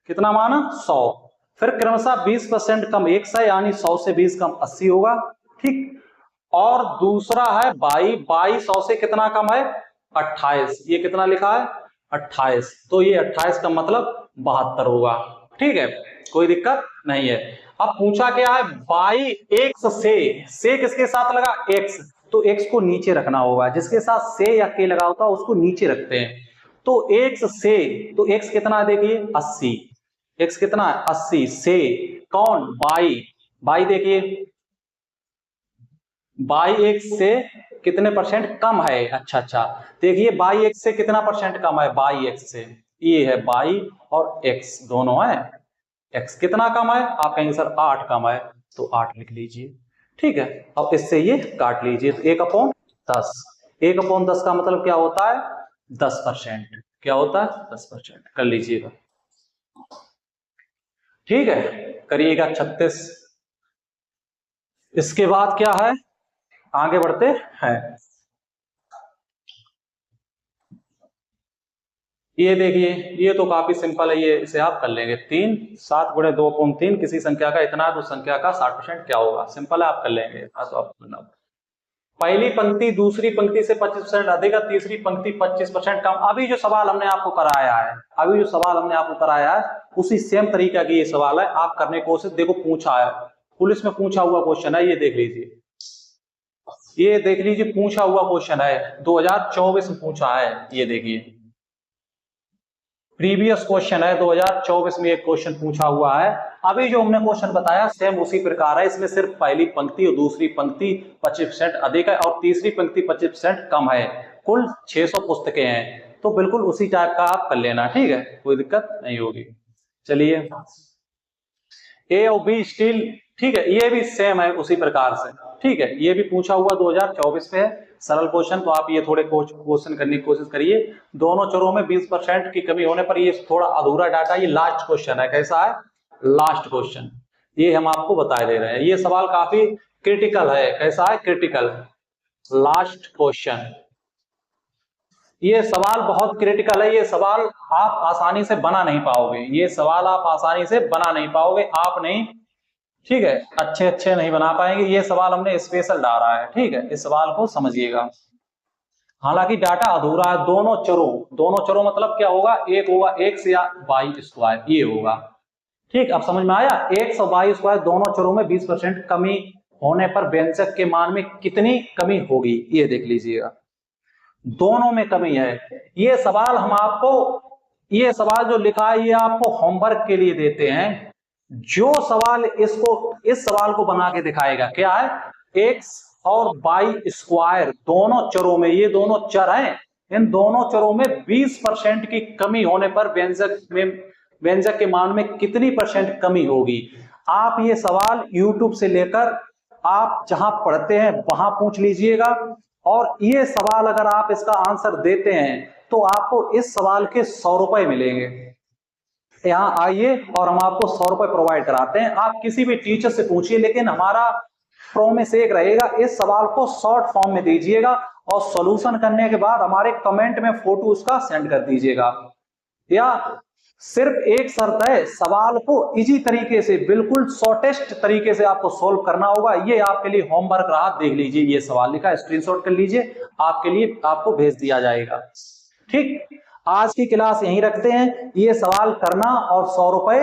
कितना माना 100, फिर क्रमशः 20% कम x है, यानी 100 से 20 कम 80 होगा, ठीक। और दूसरा है बाई, 100 से कितना कम है 28, ये कितना लिखा है 28, तो ये 28 का मतलब 72 होगा, ठीक है, कोई दिक्कत नहीं है। अब पूछा क्या है बाई x से किसके साथ लगा x, तो x को नीचे रखना होगा, जिसके साथ से या के लगा होता है उसको नीचे रखते हैं, तो x से, तो x कितना देखिए 80, x कितना है 80, से कौन बाई देखिए बाई x से कितने परसेंट कम है, अच्छा देखिए बाई x से कितना परसेंट कम है, बाई x से, ये है बाई और x दोनों है, x कितना कम है, आप कहेंगे सर 8 कम है, तो 8 लिख लीजिए, ठीक है। अब इससे ये काट लीजिए, तो 1/10, 1/10 का मतलब क्या होता है 10%, क्या होता है 10%, कर लीजिएगा, ठीक है, करिएगा 36। इसके बाद क्या है, आगे बढ़ते हैं, ये देखिए, ये तो काफी सिंपल है, ये इसे आप कर लेंगे, 3 7 गुणे 2/3 किसी संख्या का इतना है तो संख्या का 60% क्या होगा, सिंपल है आप कर लेंगे। तो आप पहली पंक्ति दूसरी पंक्ति से 25% अधिक है, तीसरी पंक्ति 25% कम। अभी जो सवाल हमने आपको कराया है, उसी सेम तरीका की ये सवाल है, आप करने की कोशिश, देखो पूछा है, पुलिस में पूछा हुआ क्वेश्चन है, ये देख लीजिए, ये देख लीजिए पूछा हुआ क्वेश्चन है, 2024 में पूछा है, ये देखिए प्रीवियस क्वेश्चन है, 2024 में एक क्वेश्चन पूछा हुआ है। अभी जो हमने क्वेश्चन बताया सेम उसी प्रकार है, इसमें सिर्फ पहली पंक्ति और दूसरी पंक्ति 25% अधिक है और तीसरी पंक्ति 25% कम है, कुल 600 पुस्तकें हैं, तो बिल्कुल उसी टाइप का आप कर लेना, ठीक है, कोई दिक्कत नहीं होगी। चलिए ए और बी स्टील, ठीक है, ये भी सेम है उसी प्रकार से, ठीक है, ये भी पूछा हुआ 2024 पे है, सरल क्वेश्चन, तो आप ये थोड़े क्वेश्चन करने की कोशिश करिए। दोनों चरों में 20% की कमी होने पर ये थोड़ा अधूरा डाटा, ये लास्ट क्वेश्चन है, कैसा है लास्ट क्वेश्चन, ये हम आपको बता दे रहे हैं, ये सवाल काफी क्रिटिकल है, कैसा है क्रिटिकल, लास्ट क्वेश्चन, ये सवाल बहुत क्रिटिकल है, ये सवाल आप आसानी से बना नहीं पाओगे, ये सवाल आप आसानी से बना नहीं पाओगे, आप नहीं, ठीक है, अच्छे नहीं बना पाएंगे, ये सवाल हमने स्पेशल डाला है, ठीक है, इस सवाल को समझिएगा। हालांकि डाटा अधूरा है, दोनों चरों मतलब क्या होगा, एक होगा x या y², ये होगा, ठीक, अब समझ में आया, x और y² दोनों चरों में 20% कमी होने पर व्यंजक के मान में कितनी कमी होगी, ये देख लीजिएगा। दोनों में कमी है। ये सवाल हम आपको, ये सवाल जो लिखा है ये आपको होमवर्क के लिए देते हैं। जो सवाल इस सवाल को बना के दिखाएगा, क्या है, x और y स्क्वायर दोनों चरों में, ये दोनों चर हैं, इन दोनों चरों में 20% की कमी होने पर व्यंजक के मान में कितनी % कमी होगी। आप ये सवाल YouTube से लेकर आप जहां पढ़ते हैं वहां पूछ लीजिएगा, और ये सवाल अगर आप इसका आंसर देते हैं तो आपको इस सवाल के 100 रुपए मिलेंगे। यहां आइए और हम आपको 100 रुपए प्रोवाइड कराते हैं। आप किसी भी टीचर से पूछिए, लेकिन हमारा प्रॉमिस एक रहेगा, इस सवाल को शॉर्ट फॉर्म में दीजिएगा और सॉल्यूशन करने के बाद हमारे कमेंट में फोटो उसका सेंड कर दीजिएगा। या सिर्फ एक शर्त है, सवाल को इजी तरीके से, बिल्कुल शॉर्टेस्ट तरीके से आपको सोल्व करना होगा। ये आपके लिए होमवर्क रहा, देख लीजिए, ये सवाल लिखा है, स्क्रीनशॉट कर लीजिए, आपके लिए आपको भेज दिया जाएगा। ठीक, आज की क्लास यहीं रखते हैं। ये सवाल करना और 100 रुपए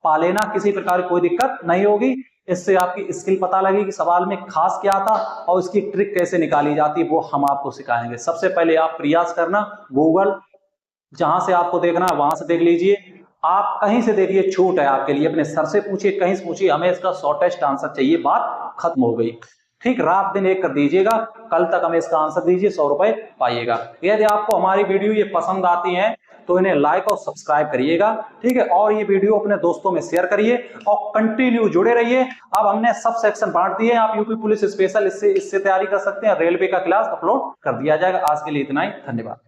पा लेना, किसी प्रकार की कोई दिक्कत नहीं होगी। इससे आपकी स्किल पता लगेगी कि सवाल में खास क्या था और इसकी ट्रिक कैसे निकाली जाती है, वो हम आपको सिखाएंगे। सबसे पहले आप प्रयास करना, गूगल जहां से आपको देखना है वहां से देख लीजिए। आप कहीं से देखिए, छूट है आपके लिए, अपने सर से पूछिए, कहीं से पूछिए, हमें इसका शॉर्टेस्ट आंसर चाहिए, बात खत्म हो गई। ठीक, रात दिन एक कर दीजिएगा, कल तक हमें इसका आंसर दीजिए, 100 रुपए पाइएगा। यदि आपको हमारी वीडियो ये पसंद आती है तो इन्हें लाइक और सब्सक्राइब करिएगा, ठीक है, और ये वीडियो अपने दोस्तों में शेयर करिए और कंटिन्यू जुड़े रहिए। अब हमने सब सेक्शन बांट दिए, आप यूपी पुलिस स्पेशल इससे तैयारी कर सकते हैं, रेलवे का क्लास अपलोड कर दिया जाएगा। आज के लिए इतना ही, धन्यवाद।